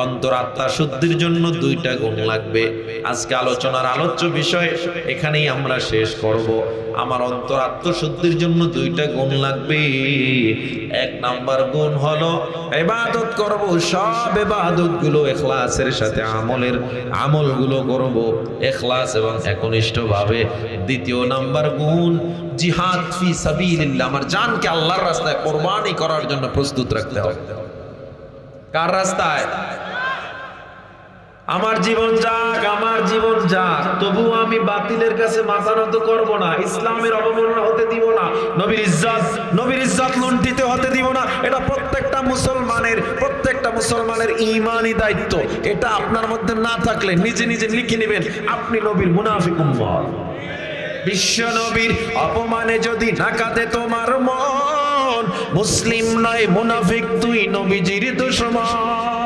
অন্তরাত্মা শুদ্ধির জন্য 2টা গুণ লাগবে। আজকে আলোচনার আলোচ্য বিষয় এখানেই আমরা শেষ করব। আমার অন্তরাত্মা শুদ্ধির জন্য 2টা গুণ লাগবে। 1 নাম্বার গুণ হলো ইবাদত করব, সব ইবাদত গুলো ইখলাসের সাথে আমলগুলো করব ইখলাস এবং একনিষ্ঠ ভাবে। 2 নাম্বার গুণ জিহাদ ফি সাবিলিল্লাহ, আমার জানকে আল্লাহর রাস্তায় কুরবানি করার জন্য প্রস্তুত রাখতে হবে। কার রাস্তায়? আমার জীবন যাক, আমার জীবন যাক, তবু আমি বাতিলের কাছে মাথা নত করব না, ইসলামের অবমাননা হতে দিব না, নবীর ইজ্জত লুণ্ঠিত হতে দিব না। এটা প্রত্যেকটা মুসলমানের ঈমানি দায়িত্ব। এটা আপনার মধ্যে না থাকলে নিজে নিজে লিখে নেবেন, আপনি নবীর মুনাফিক উম্মত। বিশ্ব নবীর অপমানে যদি না কাঁদে তোমার মন, মুসলিম নয় মুনাফিক, তুই নবীজির দুশমন।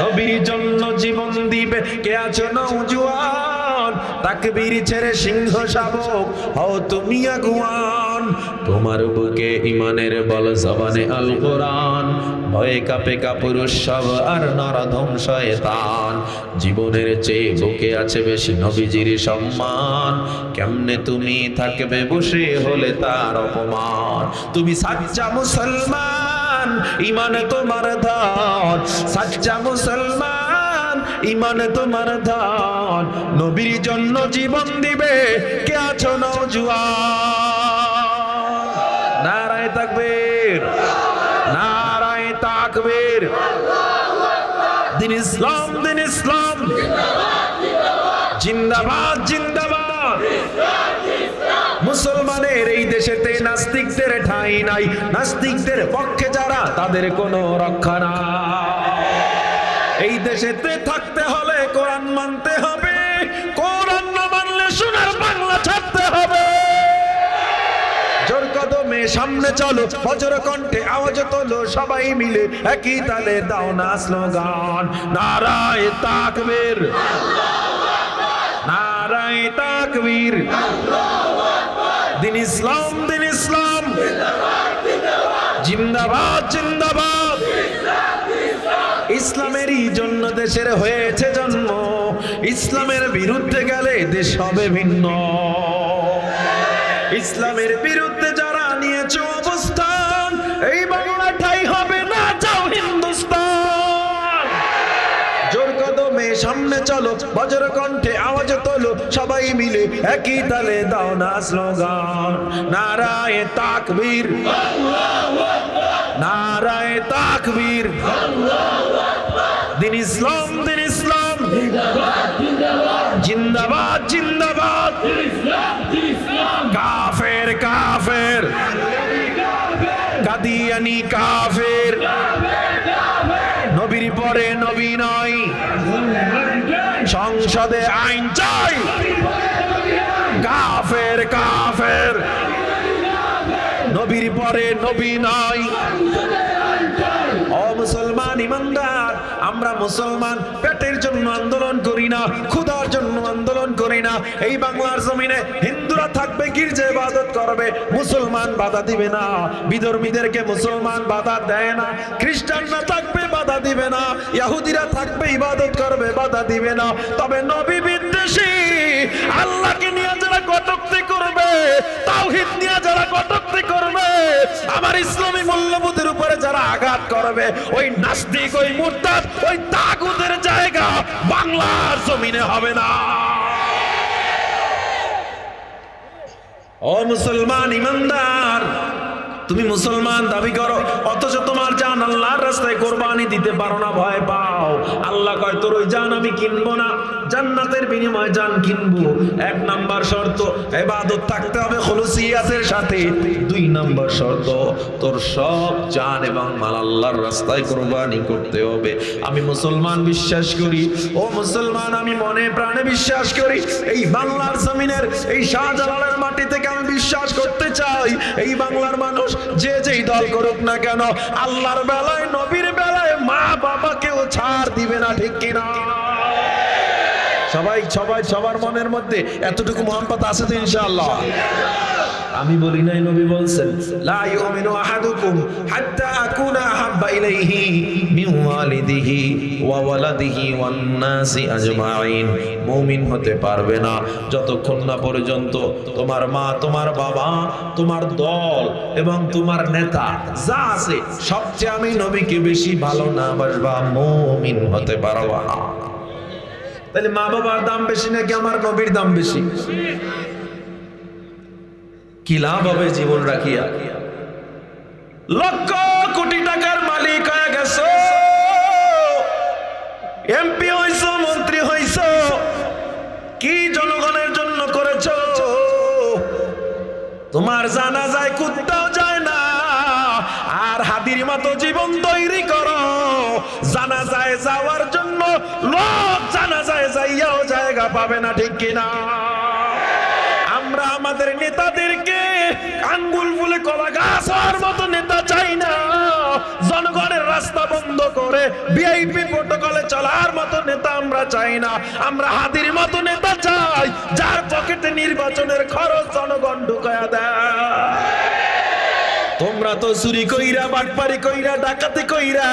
নবীর জন্য জীবন দিবে কে আছো নওজোয়ান, তাকবীর ছেড়ে সিংহ শাবক হও তুমি আগুয়ান। তোমার বুকে ইমানের বল, জবানে আল কোরআন, ভয়ে কাঁপে কাপুরুষ সব আর নরধম শয়তান। জীবনের চেয়ে বুকে আছে বেশি নবীজির সম্মান, কেমনে তুমি থাকবে বসে হলে তার অপমান। তুমি সাচ্চা মুসলমান, ইমান তোমার ধন, সাচ্চা মুসলমান, ইমান তোমার ধন। নবীর জন্য জীবন দিবে কে আছো নওজোয়ান। নারায়ে তাকবীর, নারায়ে তাকবীর। দিন ইসলাম, দিন ইসলাম, জিন্দাবাদ জিন্দাবাদ। মুসলমানের এই দেশেতে নাস্তিকদের ঠাঁই নাই, নাস্তিকদের পক্ষে যারা তাদের কোনো রক্ষা নাই। এই দেশেতে থাকতে হলে কোরআন মানতে হবে, কোরআন না মানলে সোনার বাংলা ছাড়তে হবে। জোর কদমে সামনে চলো, বজ্র কণ্ঠে আওয়াজ তোলো, সবাই মিলে একই তালে দাও না স্লোগান, নারায়ে তাকবীর, নারায়ে তাকবীর। দিন ইসলাম, দিন ইসলাম, জিন্দাবাদ জিন্দাবাদ। ইসলামেরই জন্য দেশের হয়েছে জন্ম, ইসলামের বিরুদ্ধে গেলে দেশ হবে ভিন্ন। ইসলামের বিরুদ্ধে যারা নিয়েছে অবস্থান, এই বাংলা ঠাই হবে না, যাও হিন্দুস্তান। জোর কদমে সামনে চলো, বজ্র কণ্ঠে আওয়াজ তোলো, সবাই মিলে একই তালে দাও না স্লোগান, নারায়ে তাকবীর, নারায়ে তাকবীর। দিন ইসলাম, দিন ইসলাম, জিন্দাবাদ জিন্দাবাদ। কাফের কাফের, কাদিয়ানি কাফের, নবীর পরে নবী নয়, সংসদে আইন চাই। কাফের কাফের, নবীর পরে নবী নয়। ও মুসলমান ইমানদার, আমরা মুসলমান পেটের জন্য আন্দোলন করি না, ক্ষুধার জন্য আন্দোলন করি না। এই বাংলার জমিনে হিন্দুরা থাকবে, গির্জা ইবাদত করবে, মুসলমান বাধা দিবে না। বিধর্মীদেরকে মুসলমান বাধা দেয় না। খ্রিস্টানরা থাকবে, বাধা দিবে না। ইহুদিরা থাকবে, ইবাদত করবে, বাধা দিবে না। তবে নবী বিদ্বেষী, আল্লাহকে নিয়ে যারা কটূক্তি করবে, তাওহীদ নিয়ে যারা কটূক্তি করবে, আমার ইসলামী মূল্যবোধের উপরে যারা আঘাত করবে, ওই নাস্তিক, ওই মুরতাদ, ওই তাগুতের জায়গা বাংলার জমিনে হবে না। ও মুসলমান ইমানদার, তুমি মুসলমান দাবি করো, অথচ তোমার জান রাস্তায় কোরবানি দিতে পারো না, ভয় পাও, আল্লাহ কয় তোর ওই জান আমি কিনবো না, জান্নাতের বিনিময়ে জান কিনবো। 1 নাম্বার শর্ত ইবাদত থাকতে হবে খুলুসিয়াতের সাথে। 2 নাম্বার শর্ত তোর সব জান এবং মাল আল্লাহর রাস্তায় কোরবানি করতে হবে। আমি মুসলমান বিশ্বাস করি, ও মুসলমান আমি মনে প্রাণে বিশ্বাস করি, এই বাংলার জমিনের এই শাহজালালের মাটি থেকে আমি বিশ্বাস করতে চাই, এই বাংলার মানুষ যে যেই দল করুক না কেন, আল্লাহর বেলায় নবীর বেলায় মা বাবাকেও ছাড় দিবে না, ঠিক কিনা? সবাই সবাই সবার মনের মধ্যে এতটুকু মহব্বত আছে তো ইনশাআল্লাহ? আমি বলি নাই, নবী বলছেন লা ইউমিনু আহাদুকুম হাত্তা আকুনা আহাব্বা ইলাইহি মিন ওয়ালিদিহি ওয়া ওয়ালাদিহি ওয়ান নাসি আজমাইন। মুমিন হতে পারবে না যতক্ষণ না পর্যন্ত তোমার মা, তোমার বাবা, তোমার দল এবং তোমার নেতা যা আছে সবচেয়ে আমি নবীকে বেশি ভালো না বাসবা, মুমিন হতে পারবা না। তাহলে মা বাবার দাম বেশি নাকি আমার নবীর দাম বেশি? কি লাভ হবে জীবন রাখিয়া? লক্ষ কোটি টাকার মালিক হয়ে গেছো, এমপি হইছো, মন্ত্রী হইছো, কি জনগণের জন্য করেছো? তোমার জানাজায় কুত্তাও যায় না, আর হাদির মতো জীবন তৈরি করো জানাজায় যাওয়ার জন্য, লোক জানাজায় যাইয়াও জায়গা পাবে না, ঠিক কিনা? আমরা আমাদের নেতাদেরকে আঙ্গুল ফুলে কলা গাছ হওয়ার মতো নেতা চাই না, জনগণের রাস্তা বন্ধ করে ভিআইপি প্রটোকলে চলার মতো নেতা আমরা চাই না। আমরা হাদির মতো নেতা চাই, যার পকেটে নির্বাচনের খরচ জনগণ ঢুকায়া দেয়। তোমরা তো চুরি কইরা, বাটপারি কইরা, ডাকাতি কইরা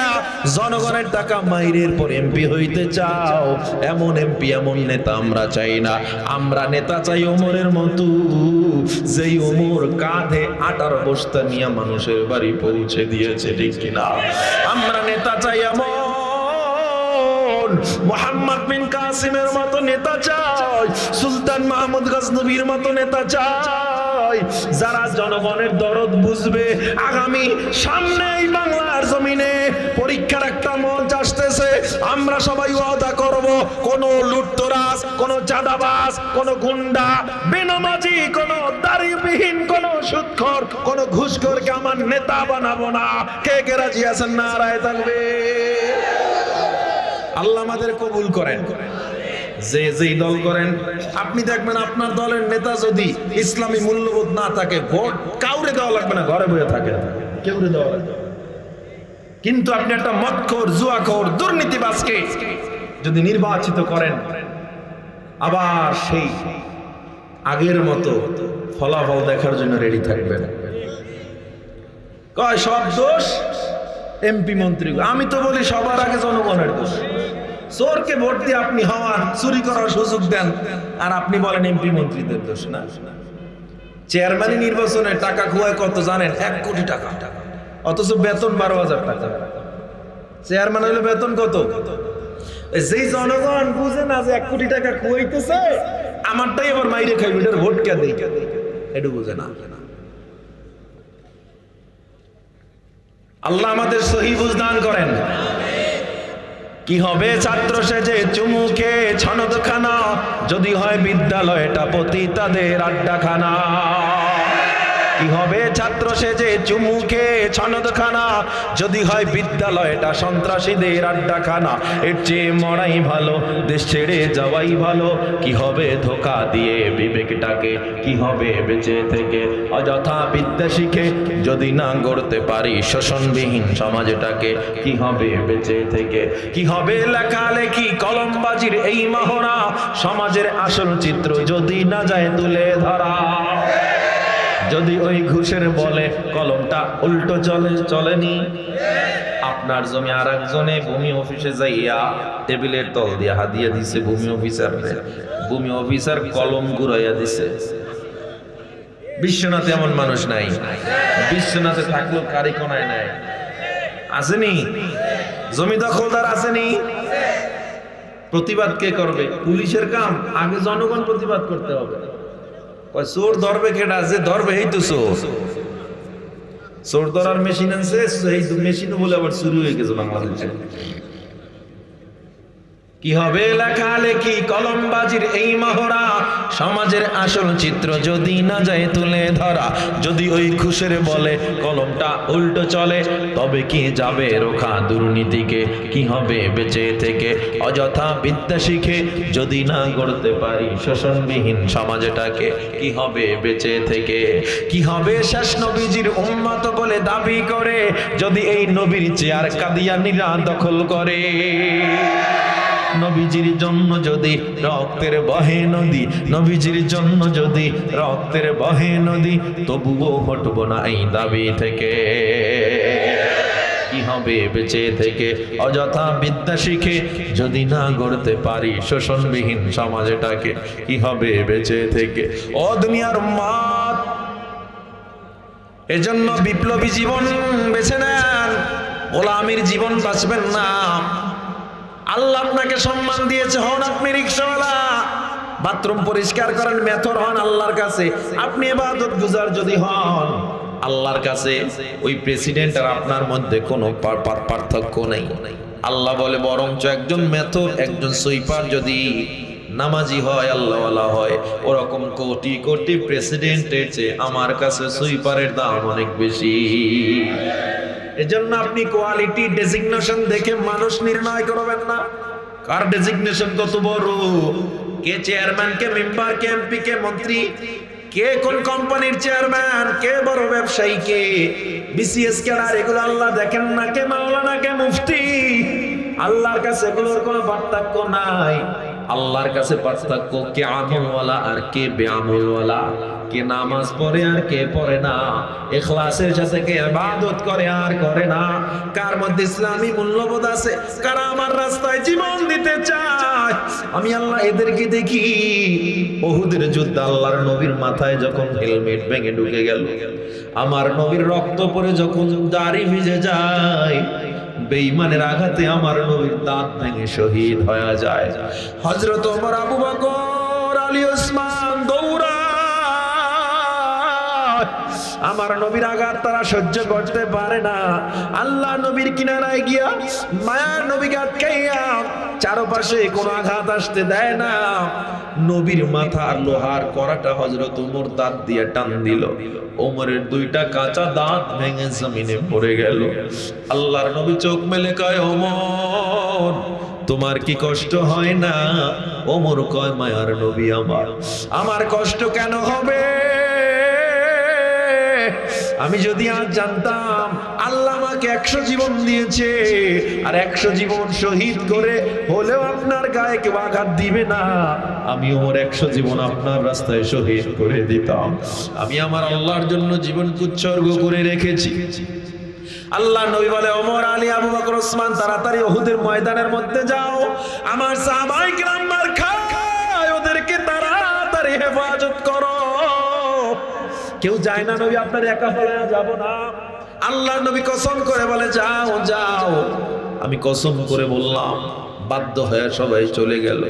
জনগণের টাকা মাইরের পর এমপি হইতে চাও। এমন এমপি, এমন নেতা আমরা চাই না। আমরা নেতা চাই ওমরের মতো, যেই ওমর কাঁধে আটার বস্তা নিয়ে মানুষের বাড়ি পৌঁছে দিয়েছে, ঠিক কিনা? আমরা নেতা চাই এমন মোহাম্মদ বিন কাসিমের মতো নেতা চাই, সুলতান মাহমুদ গজনবীর মতো নেতা চাই, যারা জনগণের দরদ বুঝবে। আগামী সামনে এই বাংলার জমিনে পরীক্ষার একটা মঞ্চ আসতেছে, আমরা সবাই ওয়াদা করব, কোন লুটতরাজ, কোন চাঁদাবাজ, কোন গুন্ডা, বেনামাজি, কোন দাড়িবিহীন, কোন সুদখোর, কোন ঘুষখোরকে আমার নেতা বানাবো না। কে কে রাজি আছেন? নারায়ে তাকবীর। আল্লাহ আমাদের কবুল করেন। যে যেই দল করেন, আপনি দেখবেন আপনার দলের নেতা যদি ইসলামী মূল্যবোধ না থাকে, ভোট কাউরে দেওয়া লাগবে না, ঘরে বসে থাকে, কেউরে দেওয়া লাগবে। কিন্তু আপনি একটা মদখোর, জুয়াখোর, দুর্নীতিবাজকে যদি নির্বাচিত করেন, আবার সেই আগের মতো ফলাফল দেখার জন্য রেডি থাকবেন। কয় সব দোষ এমপি মন্ত্রী। আমি তো বলি সবার আগে জনগণের দোষ। চোরকে ভোট দিয়ে আপনি হওয়ার, চুরি করার সুযোগ দেন, আর আপনি বলেন এমপি মন্ত্রীদের দোষ না। চেয়ারম্যান নির্বাচনে টাকা খুয়ায় কত জানেন? 1 কোটি টাকা, অথচ বেতন 12,000 টাকা। চেয়ারম্যান হইলে বেতন কত? যেই জনগণ বুঝে না যে 1 কোটি টাকা খুয়াইতেছে, আমারটাই আবার মাইরে খাইবে, এটার ভোট কে দেয়, এটা বুঝে না। আল্লাহ আমাদের সহি বুঝ দান করেন। কি হবে ছাত্র সেজে চুমুকে ছনদখানা, যদি হয় বিদ্যালয়টা পতিতাদের আড্ডাখানা। কি হবে ছাত্র সেজে চুমুকে ছনদখানা, যদি হয় বিদ্যালয়টা সন্ত্রাসীদের আড্ডাখানা। এর চেয়ে মরাই ভালো, দেশ ছেড়ে যাওয়াই ভালো। কি হবে ধোকা দিয়ে বিবেকটাকে, কি হবে বেঁচে থেকে অযথা বিদ্যা শিখে, যদি না গড়তে পারি শোষণবিহীন সমাজটাকে। কি হবে বেঁচে থেকে, কি হবে লেখালেখি কলমবাজির এই মহড়া, সমাজের আসল চিত্র যদি না যায় তুলে ধরা। যদি ওই ঘুষের বলে কলমটা উল্টো চলেনি, আপনার জমি আর একজনে ভূমি অফিসে যাইয়া টেবিলের তল দিয়ে হাত দিয়ে দিছে ভূমি অফিসার, ভূমি অফিসার কলম ঘুরাইয়া দিছে। বিশ্বনাথে এমন মানুষ নাই? বিশ্বনাথে থাকলেও কারিকোনায় নাই, আসেনি? জমি দখলদার আসেনি? প্রতিবাদ কে করবে? পুলিশের কাম, আগে জনগণ প্রতিবাদ করতে হবে। চোর ধরবে কেডা? যে ধরবে এই তো চোর। চোর ধরার মেশিন আছে, সেই মেশিনও বলে আবার শুরু হয়ে গেছে বাংলাদেশে। কি হবে লেখালেখি কলমবাজির এই মহড়া, সমাজের আসল চিত্র যদি না যায় তুলে ধরা। যদি ওই ঘুষের বলে কলমটা উল্টো চলে, তবে কি যাবে রোখা দুর্নীতিকে? কি হবে বেঁচে থেকে অযথা বিদ্যা শিখে যদি না গড়তে পারি শোষণবিহীন সমাজটাকে? কি হবে বেঁচে থেকে? কি হবে শেষ নবীজির উম্মত বলে দাবি করে যদি এই নবীর চেয়ার কাদিয়ানীরা দখল করে? নবীজির জন্য যদি রক্তের বহে নদী, নবীজির জন্য যদি রক্তের বহে নদী, তবুও হটব না এই দাবি থেকে। কি হবে বেঁচে থেকে অযথা বিদ্যা শিখে যদি না গড়তে পারি শোষণবিহীন সমাজটাকে? কি হবে বেঁচে থেকে? ও দুনিয়ার উম্মত, এজন্য বিপ্লবী জীবন বেছে নেন, গোলামীর জীবন বাঁচবেন না। আল্লাহ আপনাকে সম্মান দিয়েছে, হন আপনি রিকশাওয়ালা, বাথরুম পরিষ্কার করেন, মেথর হন আল্লাহর কাছে। আপনি ইবাদত গুজার যদি হন আল্লাহর কাছে, ওই প্রেসিডেন্ট আর আপনার মধ্যে কোনো পার্থক্য নেই। আল্লাহ বলে বরঞ্চ একজন মেথর, একজন সুইপার যদি নামাজি হয়, আল্লাহওয়ালা হয়, ওরকম কোটি কোটি প্রেসিডেন্টের চেয়ে আমার কাছে সুইপারের দাম অনেক বেশি। এজন্য আপনি কোয়ালিটি ডেজিগনেশন দেখে মানুষ নির্ণয় করবেন না কার ডেজিগনেশন কত বড়, কে চেয়ারম্যান, কে মেম্বার, কে এমপি, কে মন্ত্রী, কে কোন কোম্পানির চেয়ারম্যান, কে বড় ব্যবসায়ী, কে বিসিএস ক্যাডার, এগুলো আল্লাহ দেখেন না। কে মাওলানা, কে মুফতি, আল্লাহর কাছে এগুলোর কোনো পার্থক্য নাই। আল্লাহর কাছে পার্থক্য কে আমলওয়ালা আর কে বেআমলওয়ালা, কে নামাজ পড়ে আর কে পড়ে না, ইখলাসের সাথে কে ইবাদত করে আর করে না, কার মধ্যে ইসলামী মূল্যবোধ আছে, কারা আমার রাস্তায় জীবন দিতে চায়। আমি আল্লাহ এদেরকে দেখি। উহুদের যুদ্ধ আল্লাহর নবীর মাথায় যখন হেলমেট ভেঙে ঢুকে গেল, আমার নবীর রক্ত পড়ে যখন দাড়ি ভিজে যায়, বেঈমানের আঘাতে আমার নবীর দাঁত ভেঙে শহীদ হয়ে যায়, হযরত ওমর, আবু বকর, আলী, ওসমান দৌড়া আমার নবীর আঘাত তারা সহ্য করতে পারে না। আল্লাহ নবীর কিনারায় গিয়া মায়ার নবীকে আটকাইয়া চারপাশে কোনো আঘাত আসতে দেয় না। নবীর মাথার লোহার কড়াটা হযরত ওমর দাঁত দিয়ে টান দিল, ওমরের দুইটা কাঁচা দাঁত ভেঙে জমিনে পড়ে গেল। আল্লাহর নবী চোখ মেলে কয়, ওমর তোমার কি কষ্ট হয় না? ওমর কয়, মায়ার নবী আমার কষ্ট কেন হবে? আমি যদি আজ জানতাম আল্লাহ আমাকে 100 জীবন দিয়েছে আর 100 জীবন শহীদ করে হলেও আপনার গায়ে কেউ আঘাত দিবে না, আমি ওমর 100 জীবন আপনার রাস্তায় শহীদ করে দিতাম। আমি আমার আল্লাহর জন্য জীবন উৎসর্গ করে রেখেছি। আল্লাহ নবী বলে, ওমর, আলী, আবু বকর, ওসমান তাড়াতাড়ি উহুদের ময়দানের মধ্যে যাও, আমার সাহাবায়ে কিরাম মার খায়, ওদেরকে তাড়াতাড়ি হেফাজত করো। কেউ যায় না নবী, আপনার একা ফেলে যাব না। আল্লাহ নবী কসম করে বলে, যাও যাও। আমি কসম করে বললাম, বাধ্য হয়ে সবাই চলে গেল।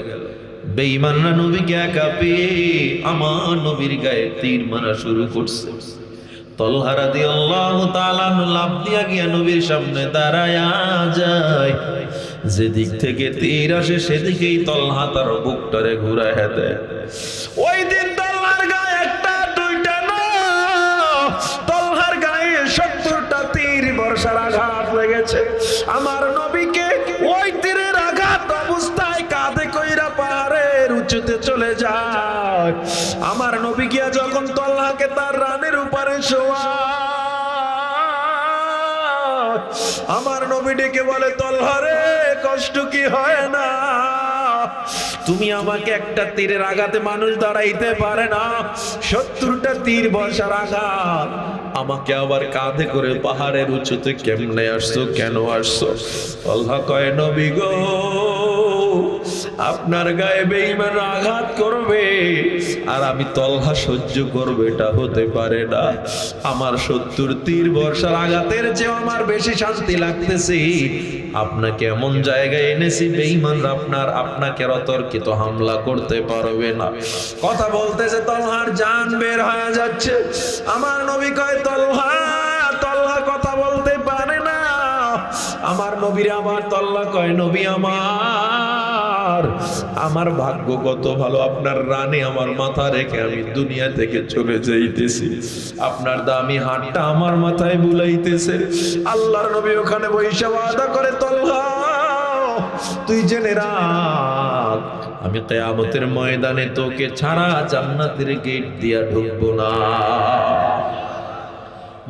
বেঈমানরা নবীকে একা পেয়ে আমার নবীর গায়ে তীর মারা শুরু করছে। তলহা রাদিয়াল্লাহু তাআলা লাফ দিয়া গিয়া নবীর সামনে দাঁড়ায়া যায়। যেদিক থেকে তীর আসে সেদিকেই তলহা তার বুকটারে ঘুরায় দেয়। ওই দিন তলহার গায়ে একটা দুইটা না, তলহার গায়ে 70টা তীর বর্ষার আঘাত লেগেছে। আমার নবীকে ওই তীরের আঘাত অবস্থায় কাঁধে কইরা পাহাড়ের উঁচুতে চলে যায়। আমার নবী গিয়া যখন তলহাকে তার রানের উপরে শোয়া, আমার নবী ডেকে বলে, তলহা রে, কষ্ট কি হয় না? তুমি আমাকে একটা তীরের আঘাতে মানুষ দাঁড়াইতে পারে না, 70টা তীর বর্ষার আঘাত আমাকে আবার কাঁধে করে পাহাড়ের উঁচুতে কেমনে আসছো, কেন আসছো? তলহা কয়, নবী গো, আপনার গায়ে বেঈমান আঘাত করবে আর আমি তলহা সহ্য করবো, এটা হতে পারে না। আমার 70 তীর বর্ষার আঘাতের চেয়ে আমার বেশি শান্তি লাগতেছে। আপনাকে এমন জায়গায় এনেছি বেঈমানরা আপনাকে অতর্কিত হামলা করতে পারবে না। কথা বলতেছে, তলহার জান বের হয়ে যাচ্ছে। আমার নবী কয়, তলহা আমার নবীরে আমার তল্লা কয়, নবী আমার ভাগ্য কত ভালো, আপনার রানে আমার মাথা রেখে আমি দুনিয়া থেকে চলে যাইতেছি, আপনার দামি হাতটা আমার মাথায় বুলাইতেছে। আল্লাহর নবী ওখানে বৈশা ওয়াদা করে, তল্লা তুই জেনে রাখ, আমি কিয়ামতের ময়দানে তোকে ছাড়া জান্নাতের গেট দিয়া ঢুকবো না।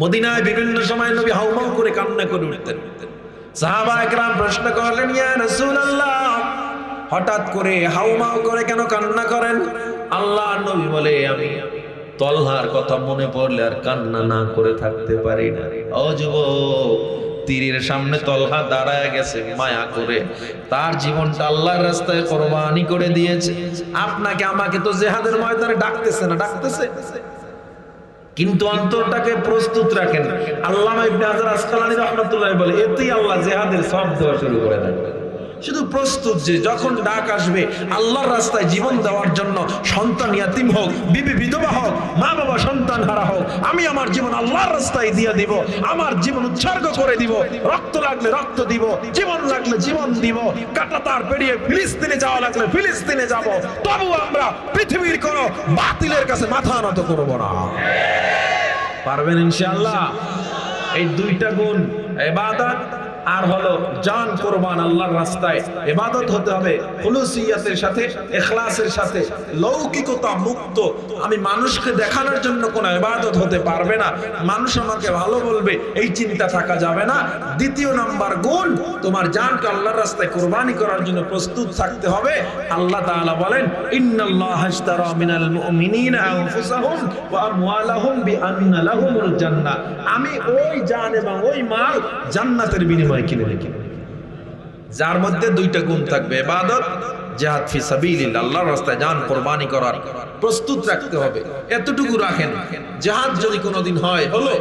মদিনায় বিভিন্ন সময় নবী হাউমাউ করে কান্না করে উঠতেন। সাহাবা একরাম প্রশ্ন করলেন, ইয়া রাসূলুল্লাহ, হঠাৎ করে হাউমাউ করে কেন কান্না করেন? আল্লাহর নবী বলে, আমি তলহার কথা মনে পড়লে আর কান্না না করে থাকতে পারি না। ও যুবক, তীরের সামনে তলহা দাঁড়ায় গেছে মায়া করে, তার জীবনটা আল্লাহর রাস্তায় কোরবানি করে দিয়েছে। আপনাকে আমাকে তো জিহাদের ময়দানে ডাকতেছে না, ডাকতেছে, কিন্তু অন্তরটাকে প্রস্তুত রাখেন। আল্লামা ইবনে হাজার আসকালানী রাহমাতুল্লাহ বলে, এতেই আল্লাহ জিহাদের সব দেওয়া শুরু করে দেন। শুধু প্রস্তুত, যে যখন ডাক আসবে আল্লাহর রাস্তায় জীবন দেওয়ার জন্য, সন্তান ইয়াতিম হোক, বিবি বিধবা হোক, মা বাবা সন্তান হারা হোক, আমি আমার জীবন আল্লাহর রাস্তায় দিয়ে দিব, আমার জীবন উৎসর্গ করে দিব, রক্ত লাগলে রক্ত দিব, জীবন লাগলে জীবন দিব, কাঁটাতার পেরিয়ে ফিলিস্তিনে যাওয়া লাগলে ফিলিস্তিনে যাব, তবু আমরা পৃথিবীর কোনো বাতিলের কাছে মাথা নত করব না। পারবেন ইনশাআল্লাহ? এই দুইটা গুণ, ইবাদত আর হলো জান কোরবান আল্লাহর রাস্তায়। ইবাদত হতে হবে খুলুসিয়াতের সাথে, ইখলাসের সাথে, লৌকিকতা মুক্ত। আমি মানুষকে দেখানোর জন্য কোনো ইবাদত হতে পারবে না, মানুষ আমাকে ভালো বলবে এই চিন্তা থাকা যাবে না। দ্বিতীয় নাম্বার গুণ, তোমার জানকে আল্লাহর রাস্তায় কোরবানি করার জন্য প্রস্তুত থাকতে হবে। আল্লাহ তাআলা বলেন, ইন্নাল্লাহা আশতারা মিনাল মুমিনিনা আনফুসাহুম ওয়া আমওয়ালাহুম বিআন্না লাহুমুল জান্নাহ। আমি ওই জান এবং ওই মাল জান্নাতের বিনিময়ে কিনে নিই। যার মধ্যে দুইটা গুণ থাকবে, ইবাদত, জিহাদ ফি সাবিলিল্লাহ, আল্লাহর রাস্তায় জান কোরবানি করার প্রস্তুত রাখতে হবে। এতটুকু রাখেন, জিহাদ যদি কোনোদিন হয় হলো,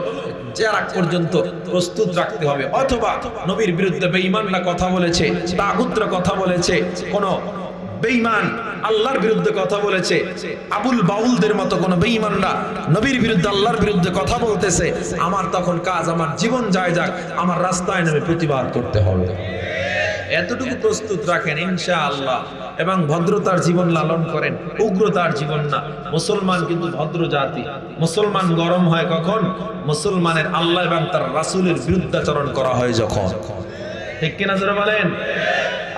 যে রাখ পর্যন্ত প্রস্তুত রাখতে হবে। অথবা নবীর বিরুদ্ধে বেঈমানরা কথা বলেছে, তাগুতরা কথা বলেছে, কোন বেঈমান আল্লাহর বিরুদ্ধে কথা বলেছে, আবুল বাউলদের মতো কোন বেঈমানরা নবীর বিরুদ্ধে আল্লাহর বিরুদ্ধে কথা বলতেছে, আমার তখন কাজ, আমার জীবন যায় যাক, আমার রাস্তায় নেমে প্রতিবাদ করতে হবে। এতটুকু প্রস্তুত রাখেন ইনশাআল্লাহ, এবং ভদ্রতার জীবন লালন করেন, উগ্রতার জীবন না। মুসলমান কিন্তু ভদ্র জাতি। মুসলমান গরম হয় কখন? মুসলমানের আল্লাহ এবং তার রাসূলের বিরুদ্ধাচরণ করা হয় যখন। ঠিক কিনা জোরে বলেন?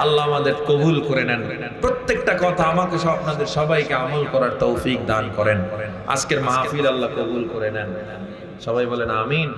আল্লাহ আমাদের কবুল করে নেন। প্রত্যেকটা কথা আমাকে সহ আপনাদের সবাইকে আমল করার তৌফিক দান করেন। আজকের মাহফিল আল্লাহ কবুল করে নেন। সবাই বলেন আমিন।